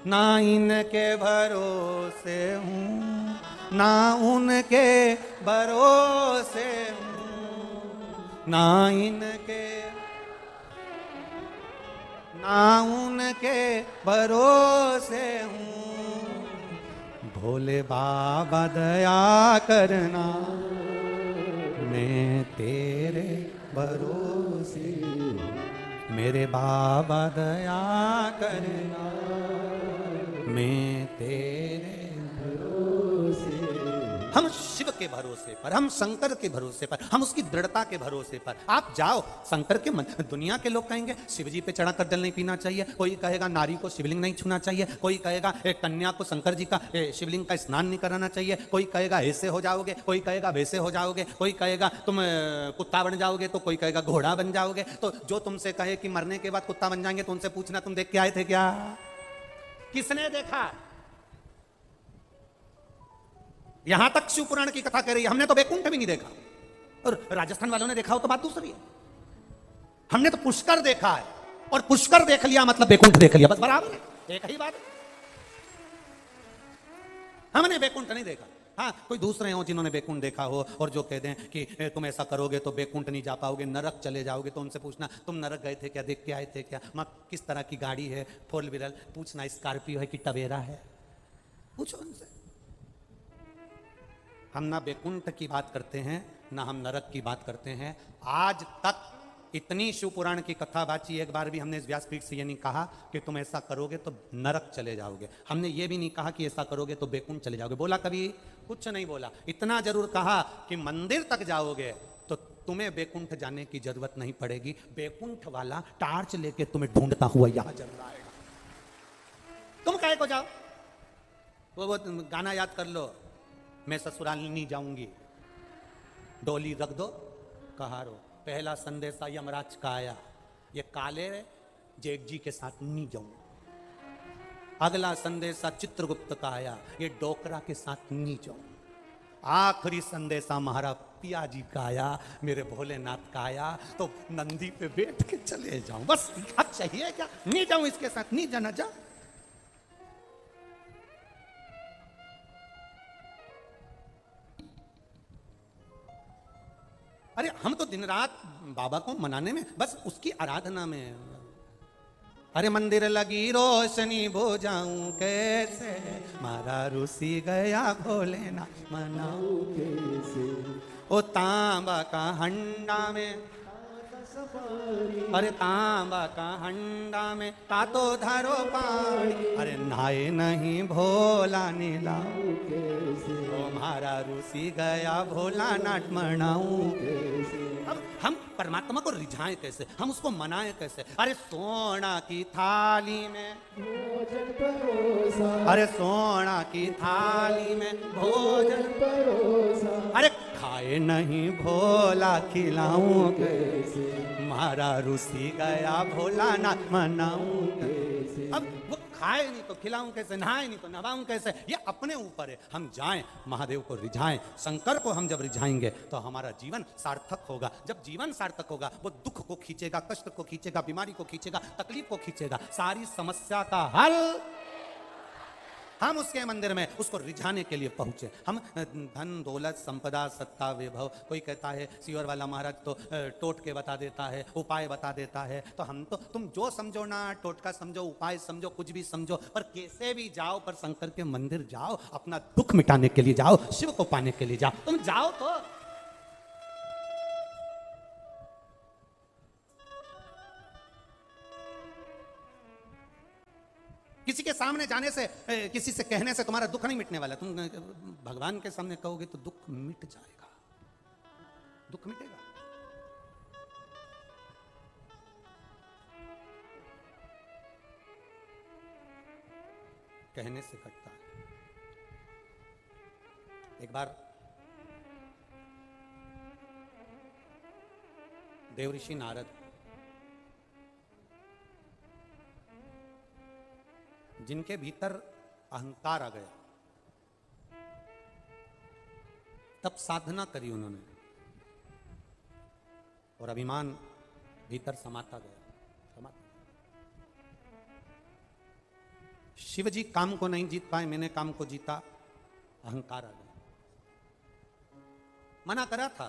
ना इनके भरोसे हूँ, ना उनके भरोसे हूँ, ना इनके, ना उनके भरोसे हूँ। भोले बाबा दया करना, मैं तेरे भरोसे, मेरे बाबा दया करना, मैं तेरे भरोसे। हम शिव के भरोसे पर, हम शंकर के भरोसे पर, हम उसकी दृढ़ता के भरोसे पर। आप जाओ शंकर के मन, दुनिया के लोग कहेंगे शिव जी पे चढ़ा कर जल नहीं पीना चाहिए, कोई कहेगा नारी को शिवलिंग नहीं छूना चाहिए, कोई कहेगा कन्या को शंकर जी का शिवलिंग का स्नान नहीं कराना चाहिए, कोई कहेगा ऐसे हो जाओगे, कोई कहेगा वैसे हो जाओगे, कोई कहेगा तुम कुत्ता बन जाओगे, तो कोई कहेगा घोड़ा बन जाओगे। तो जो तुमसे कहे कि मरने के बाद कुत्ता बन जाएंगे तो उनसे पूछना तुम देख के आए थे क्या? किसने देखा? यहां तक शिव पुराण की कथा कह रही है, हमने तो वैकुंठ भी नहीं देखा, और राजस्थान वालों ने देखा हो तो बात दूसरी है। हमने तो पुष्कर देखा है, और पुष्कर देख लिया मतलब वैकुंठ देख लिया, बस बराबर है, एक ही बात है। हमने वैकुंठ नहीं देखा। हाँ, कोई दूसरे हो जिन्होंने वैकुंठ देखा हो और जो कह दें कि तुम ऐसा करोगे तो वैकुंठ नहीं जा पाओगे, नरक चले जाओगे, तो उनसे पूछना तुम नरक गए थे क्या, देख के आए थे क्या, मां किस तरह की गाड़ी है, फोर व्हीलर, पूछना स्कॉर्पियो है कि टवेरा है, पूछो उनसे। हम ना वैकुंठ की बात करते हैं ना हम नरक की बात करते हैं। आज तक इतनी शिव पुराण की कथा बाची, एक बार भी हमने इस व्यासपीठ से ये नहीं कहा कि तुम ऐसा करोगे तो नरक चले जाओगे, हमने ये भी नहीं कहा कि ऐसा करोगे तो वैकुंठ चले जाओगे। बोला कभी? कुछ नहीं बोला। इतना जरूर कहा कि मंदिर तक जाओगे तो तुम्हें वैकुंठ जाने की जरूरत नहीं पड़ेगी, वैकुंठ वाला टार्च लेके तुम्हें ढूंढता हुआ यहां जरूर आएगा। तुम काहे को जाओ? वो गाना याद कर लो, मैं ससुराल नहीं जाऊंगी, डोली रख दो कहारो, पहला संदेशा यमराज का आया, ये काले जेठ जी के साथ नहीं जाऊंगा। अगला संदेशा चित्रगुप्त का आया, ये डोकरा के साथ नहीं जाऊंगा। आखिरी संदेशा महाराज पिया जी का आया, मेरे भोलेनाथ का आया, तो नंदी पे बैठ के चले जाऊं, बस अब चाहिए क्या? नहीं जाऊं इसके साथ, नहीं जाना, जा। अरे हम तो दिन रात बाबा को मनाने में, बस उसकी आराधना में। अरे मंदिर लगी रोशनी भो जाऊं कैसे, मारा रुसी गया भोलेनाथ मनाऊं कैसे। ओ तांबा का हंडा में, अरे तांबा का हंडा में तातो धरो पानी, अरे नहाए नहीं भोला नीलाऊं कैसे, ओ मारा रुसी गया भोला नाट मनाऊं कैसे। अब हम परमात्मा को रिझाएं कैसे, हम उसको मनाएं कैसे? अरे सोना की थाली में भोजन परोसा, अरे सोना की थाली में भोजन परोसा, अरे खाए नहीं भोला खिलाऊं कैसे, मारा रुसी गया भोला ना मनाऊं कैसे। अब वो खाए नहीं तो खिलाऊं कैसे, नहाए नहीं तो नहाऊं कैसे, ये अपने ऊपर है। हम जाएं महादेव को रिझाएं, शंकर को हम जब रिझाएंगे तो हमारा जीवन सार्थक होगा। जब जीवन सार्थक होगा वो दुख को खींचेगा, कष्ट को खींचेगा, बीमारी को खींचेगा, तकलीफ को खींचेगा, सारी समस्या का हल हम उसके मंदिर में उसको रिझाने के लिए पहुंचे। हम धन दौलत संपदा सत्ता वैभव, कोई कहता है सीवर वाला महाराज तो टोट के बता देता है, उपाय बता देता है, तो हम तो तुम जो समझो ना, टोटका समझो, उपाय समझो, कुछ भी समझो, पर कैसे भी जाओ, पर शंकर के मंदिर जाओ, अपना दुख मिटाने के लिए जाओ, शिव को पाने के लिए जाओ। तुम जाओ तो किसी के सामने जाने से, किसी से कहने से तुम्हारा दुख नहीं मिटने वाला। तुम भगवान के सामने कहोगे तो दुख मिट जाएगा, दुख मिटेगा। कहने से कटता है। एक बार देवऋषि नारद जिनके भीतर अहंकार आ गया, तब साधना करी उन्होंने और अभिमान भीतर समाता गया। शिव जी काम को नहीं जीत पाए, मैंने काम को जीता, अहंकार आ गया। मना करा था,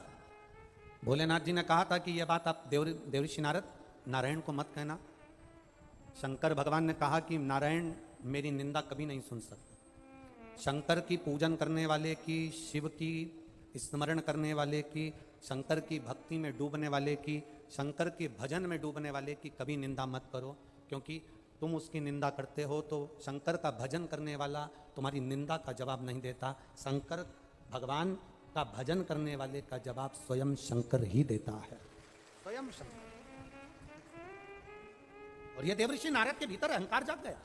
भोलेनाथ जी ने कहा था कि यह बात आप देवऋषि नारद नारायण को मत कहना। शंकर भगवान ने कहा कि नारायण मेरी निंदा कभी नहीं सुन सकते। शंकर की पूजन करने वाले की, शिव की स्मरण करने वाले की, शंकर की भक्ति में डूबने वाले की, शंकर के भजन में डूबने वाले की कभी निंदा मत करो, क्योंकि तुम उसकी निंदा करते हो तो शंकर का भजन करने वाला तुम्हारी निंदा का जवाब नहीं देता। शंकर भगवान का भजन करने वाले का जवाब स्वयं शंकर ही देता है, स्वयं शंकर। और ये देवऋषि नारद के भीतर अहंकार जाग गया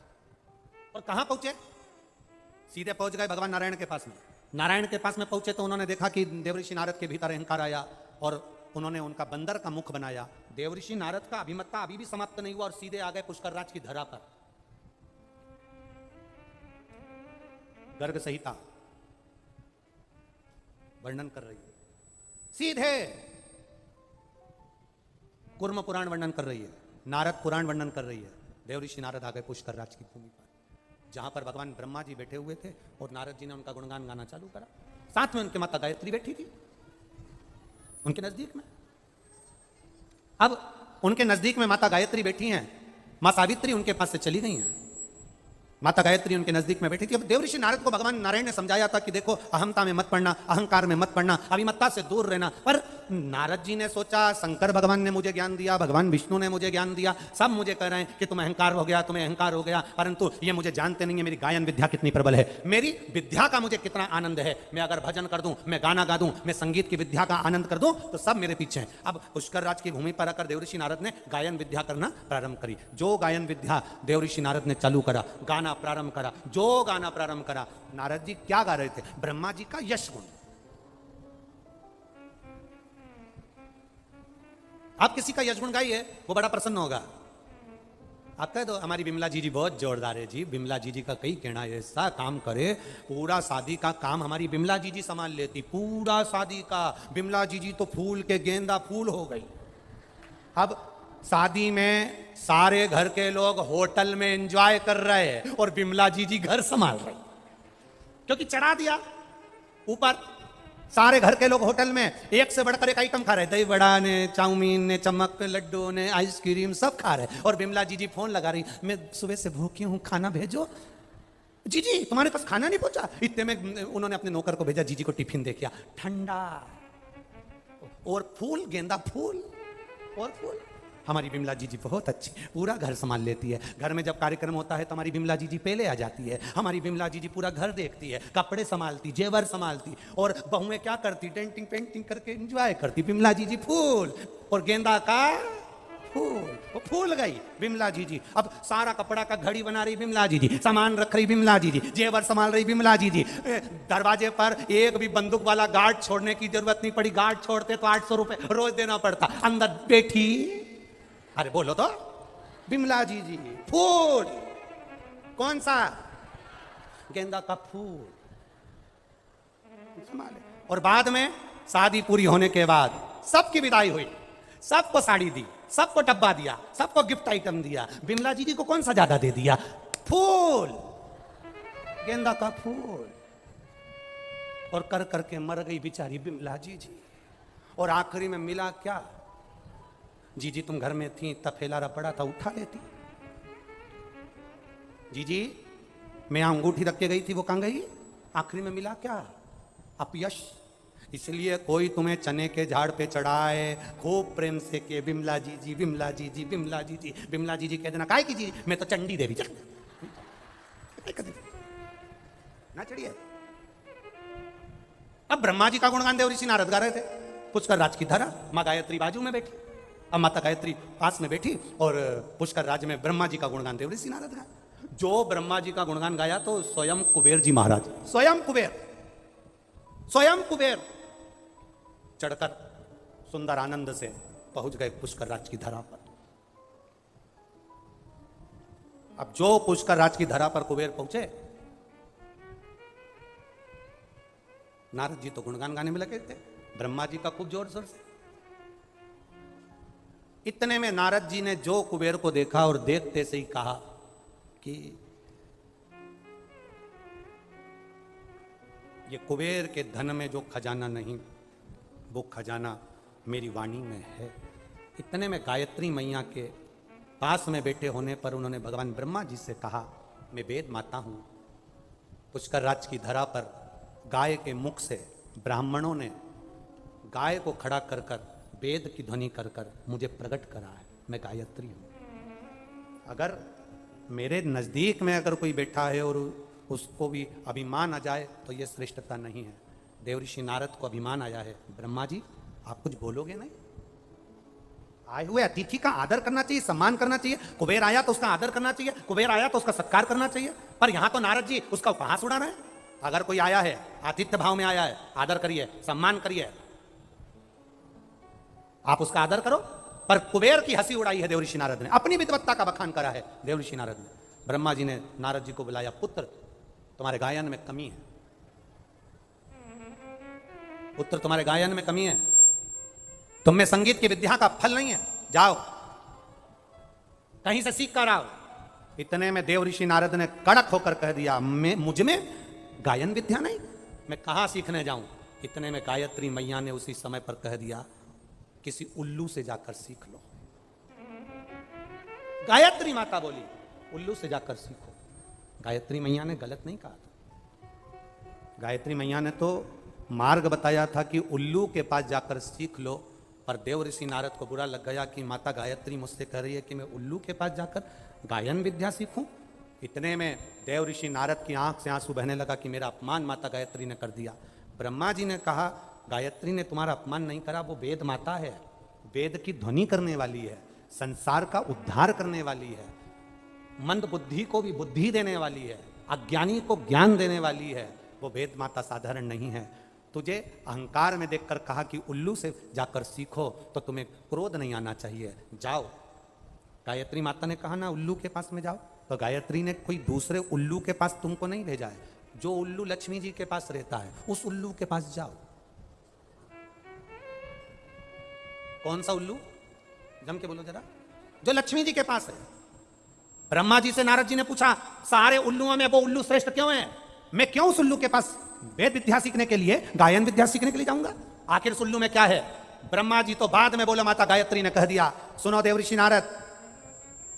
और कहां पहुंचे? सीधे पहुंच गए भगवान नारायण के पास में। नारायण के पास में पहुंचे तो उन्होंने देखा कि देवऋषि नारद के भीतर अहंकार आया और उन्होंने उनका बंदर का मुख बनाया। देवऋषि नारद का अभिमत्ता अभी भी समाप्त नहीं हुआ और सीधे आ गए पुष्कर राज की धरा पर। गर्ग संहिता वर्णन कर रही है, सीधे कुर्म पुराण वर्णन कर रही है, नारद पुराण वर्णन कर रही है। देवऋषि नारद आ गए पुष्कर राज की भूमि पर, जहां पर भगवान ब्रह्मा जी बैठे हुए थे और नारद जी ने उनका गुणगान गाना चालू करा। साथ में उनके माता गायत्री बैठी थी उनके नजदीक में। अब उनके नजदीक में माता गायत्री बैठी हैं, मां सावित्री उनके पास से चली गई हैं, माता गायत्री उनके नजदीक में बैठी थी। अब देवऋषि नारद को भगवान नारायण ने समझाया था कि देखो अहंता में मत पड़ना, अहंकार में मत पड़ना, अभिमत्ता से दूर रहना। पर नारद जी ने सोचा शंकर भगवान ने मुझे ज्ञान दिया, भगवान विष्णु ने मुझे ज्ञान दिया, सब मुझे कह रहे हैं कि तुम्हें अहंकार हो गया, तुम्हें अहंकार हो गया, परंतु ये मुझे जानते नहीं है मेरी गायन विद्या कितनी प्रबल है, मेरी विद्या का मुझे कितना आनंद है। मैं अगर भजन कर दूं, मैं गाना गा दूं, मैं संगीत की विद्या का आनंद कर दूं तो सब मेरे पीछे हैं। अब पुष्कर राज की भूमि पर आकर देवऋषि नारद ने गायन विद्या करना प्रारंभ करी। जो गायन विद्या देवऋषि नारद ने चालू करा, गाना प्रारंभ करा, जो गाना प्रारंभ करा, नारद जी क्या गा रहे थे? ब्रह्मा जी का यश गुण। आप किसी का यश गुण गाइए, वो बड़ा प्रसन्न होगा। आप कह दो हमारी बिमला जी जी बहुत जोरदार है जी, बिमला जी जी का कई कहना ऐसा काम करे, पूरा शादी का काम हमारी बिमला जी जी संभाल लेती, पूरा शादी का। बिमला जी जी तो फूल के गेंदा फूल हो गई। अब शादी में सारे घर के लोग होटल में एंजॉय कर रहे हैं और बिमला जी जी घर संभाल रही, क्योंकि चढ़ा दिया ऊपर। सारे घर के लोग होटल में एक से बढ़कर एक आइटम खा रहे, दही बड़ा ने, चाउमीन ने, चमक लड्डू ने, आइसक्रीम सब खा रहे, और बिमला जी जी फोन लगा रही, मैं सुबह से भूखी हूं, खाना भेजो। जी जी तुम्हारे पास खाना नहीं पहुंचा? इतने में उन्होंने अपने नौकर को भेजा, जी जी को टिफिन दे किया, ठंडा और फूल, गेंदा फूल और फूल। हमारी बिमला जी जी बहुत अच्छी, पूरा घर संभाल लेती है। घर में जब कार्यक्रम होता है तो हमारी बिमला जी जी पहले आ जाती है। हमारी बिमला जी जी पूरा घर देखती है, कपड़े संभालती, जेवर संभालती, और बहुएं क्या करती? डेंटिंग पेंटिंग करके एंजॉय करती। बिमला जी जी फूल और गेंदा का फूल, वो फूल गई बिमला जी जी। अब सारा कपड़ा का घड़ी बना रही बिमला जी जी, सामान रख रही बिमला जी जी, जेवर संभाल रही बिमला जी जी। दरवाजे पर एक भी बंदूक वाला गार्ड छोड़ने की जरूरत नहीं पड़ी, गार्ड छोड़ते तो 800 रुपए रोज देना पड़ता। अंदर बैठी, अरे बोलो तो, बिमला जी जी फूल। कौन सा? गेंदा का फूल संभाले। और बाद में शादी पूरी होने के बाद सबकी विदाई हुई, सबको साड़ी दी, सबको डब्बा दिया, सबको गिफ्ट आइटम दिया। बिमला जी जी को कौन सा ज्यादा दे दिया? फूल, गेंदा का फूल। और कर करके मर गई बेचारी बिमला जी जी। और आखिरी में मिला क्या? जी जी तुम घर में थी तब फैलारा पड़ा था, उठा लेती। जी जी मैं अंगूठी रख के गई थी, वो कहां गई? आखिरी में मिला क्या? अपयश। इसलिए कोई तुम्हें चने के झाड़ पे चढ़ाए, खूब प्रेम से के बिमला जी जी, बिमला जी जी, बिमला जी जी, बिमला जी जी कह देना, काय की जी? मैं तो चंडी देवी ना चढ़िए। अब ब्रह्मा जी का गुणगान देवऋषि नारद गा रहे थे, पुष्कर राज की धरा, मां गायत्री बाजू में बैठी। अब माता गायत्री पास में बैठी और पुष्कर राज में ब्रह्मा जी का गुणगान देवऋषि नारद गा। जो ब्रह्मा जी का गुणगान गाया तो स्वयं कुबेर जी महाराज, स्वयं कुबेर चढ़कर सुंदर आनंद से पहुंच गए पुष्कर राज की धरा पर। अब जो पुष्कर राज की धरा पर कुबेर पहुंचे, नारद जी तो गुणगान गाने में लगे थे, ब्रह्मा जी का खूब जोर जोर से। इतने में नारद जी ने जो कुबेर को देखा और देखते से ही कहा कि ये कुबेर के धन में जो खजाना नहीं, वो खजाना मेरी वाणी में है। इतने में गायत्री मैया के पास में बैठे होने पर उन्होंने भगवान ब्रह्मा जी से कहा, मैं वेद माता हूं। पुष्कर राज की धरा पर गाय के मुख से ब्राह्मणों ने गाय को खड़ा कर कर वेद की ध्वनि कर कर मुझे प्रकट करा है, मैं गायत्री हूं। अगर मेरे नजदीक में अगर कोई बैठा है और उसको भी अभिमान आ जाए तो यह श्रेष्ठता नहीं है। देवऋषि नारद को अभिमान आया है, ब्रह्मा जी आप कुछ बोलोगे नहीं? आए हुए अतिथि का आदर करना चाहिए, सम्मान करना चाहिए। कुबेर आया तो उसका आदर करना चाहिए, कुबेर आया तो उसका सत्कार करना चाहिए। पर यहां तो नारद जी उसका उपहास उड़ा रहे हैं। अगर कोई आया है, आतिथ्य भाव में आया है, आदर करिए, सम्मान करिए, आप उसका आदर करो। पर कुबेर की हंसी उड़ाई है देवऋषि नारद ने, अपनी विद्वत्ता का बखान करा है देवऋषि नारद ने। ब्रह्मा जी ने नारद जी को बुलाया, पुत्र तुम्हारे गायन में कमी है, पुत्र तुम्हारे गायन में कमी है, तुम में संगीत की विद्या का फल नहीं है, जाओ कहीं से सीख कर आओ। इतने में देवऋषि नारद ने कड़क होकर कह दिया, मैं मुझ में गायन विद्या नहीं, मैं कहां सीखने जाऊं। इतने में गायत्री मैया ने उसी समय पर कह दिया, किसी उल्लू से जाकर सीख लो। गायत्री माता बोली, उल्लू से जाकर सीखो। गायत्री मैया ने गलत नहीं कहा था। गायत्री मैया ने तो मार्ग बताया था कि उल्लू के पास जाकर सीख लो। पर देवऋषि नारद को बुरा लग गया कि माता गायत्री मुझसे कह रही है कि मैं उल्लू के पास जाकर गायन विद्या सीखूं। इतने में देवऋषि नारद की आंख से आंसू बहने लगा कि मेरा अपमान माता गायत्री ने कर दिया। ब्रह्मा जी ने कहा, गायत्री ने तुम्हारा अपमान नहीं करा, वो वेद माता है, वेद की ध्वनि करने वाली है, संसार का उद्धार करने वाली है, मंद बुद्धि को भी बुद्धि देने वाली है, अज्ञानी को ज्ञान देने वाली है। वो वेद माता साधारण नहीं है। तुझे अहंकार में देखकर कहा कि उल्लू से जाकर सीखो, तो तुम्हें क्रोध नहीं आना चाहिए, जाओ। गायत्री माता ने कहा ना उल्लू के पास में जाओ, तो गायत्री ने कोई दूसरे उल्लू के पास तुमको नहीं भेजा है। जो उल्लू लक्ष्मी जी के पास रहता है उस उल्लू के पास जाओ। कौन सा उल्लू? जम के बोलो जरा। जो लक्ष्मी जी के पास है। ब्रह्मा जी से नारद जी ने पूछा, सारे उल्लुओं में वो उल्लू श्रेष्ठ क्यों है? मैं क्यों उस उल्लू के पास वेद विद्या सीखने के लिए, गायन विद्या सीखने के लिए जाऊंगा? आखिर उस उल्लू में क्या है? ब्रह्मा जी तो बाद में बोला, माता गायत्री ने कह दिया, सुनो देवऋषि नारद,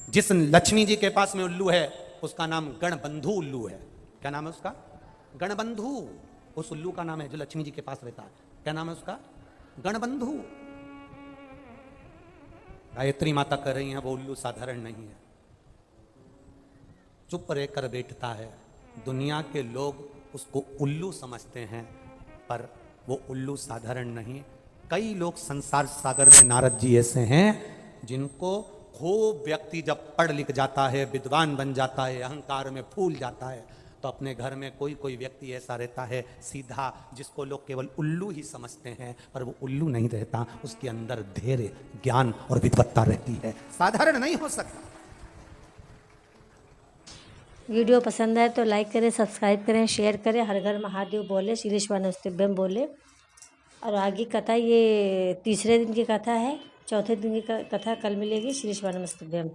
जिस लक्ष्मी जी के पास में उल्लू है उसका नाम गणबंधु उल्लू है। क्या नाम है उसका? गणबंधु। उस उल्लू का नाम है जो लक्ष्मी जी के पास रहता है। क्या नाम है उसका? गणबंधु। गायत्री माता कह रही है वो उल्लू साधारण नहीं है, चुप रहकर बैठता है। दुनिया के लोग उसको उल्लू समझते हैं, पर वो उल्लू साधारण नहीं। कई लोग संसार सागर में नारद जी ऐसे हैं जिनको खूब व्यक्ति जब पढ़ लिख जाता है, विद्वान बन जाता है, अहंकार में फूल जाता है, तो अपने घर में कोई कोई व्यक्ति ऐसा रहता है सीधा, जिसको लोग केवल उल्लू ही समझते हैं, पर वो उल्लू नहीं रहता, उसके अंदर धैर्य, ज्ञान और विद्वत्ता रहती है, साधारण नहीं हो सकता। वीडियो पसंद आए तो लाइक करें, सब्सक्राइब करें, शेयर करें। हर घर महादेव बोले, शीलेश्वर नमस्तुभ्यम बोले। और आगे कथा, ये तीसरे दिन की कथा है, चौथे दिन की कथा कल मिलेगी। शीलेश्वर नमस्तुभ्यम।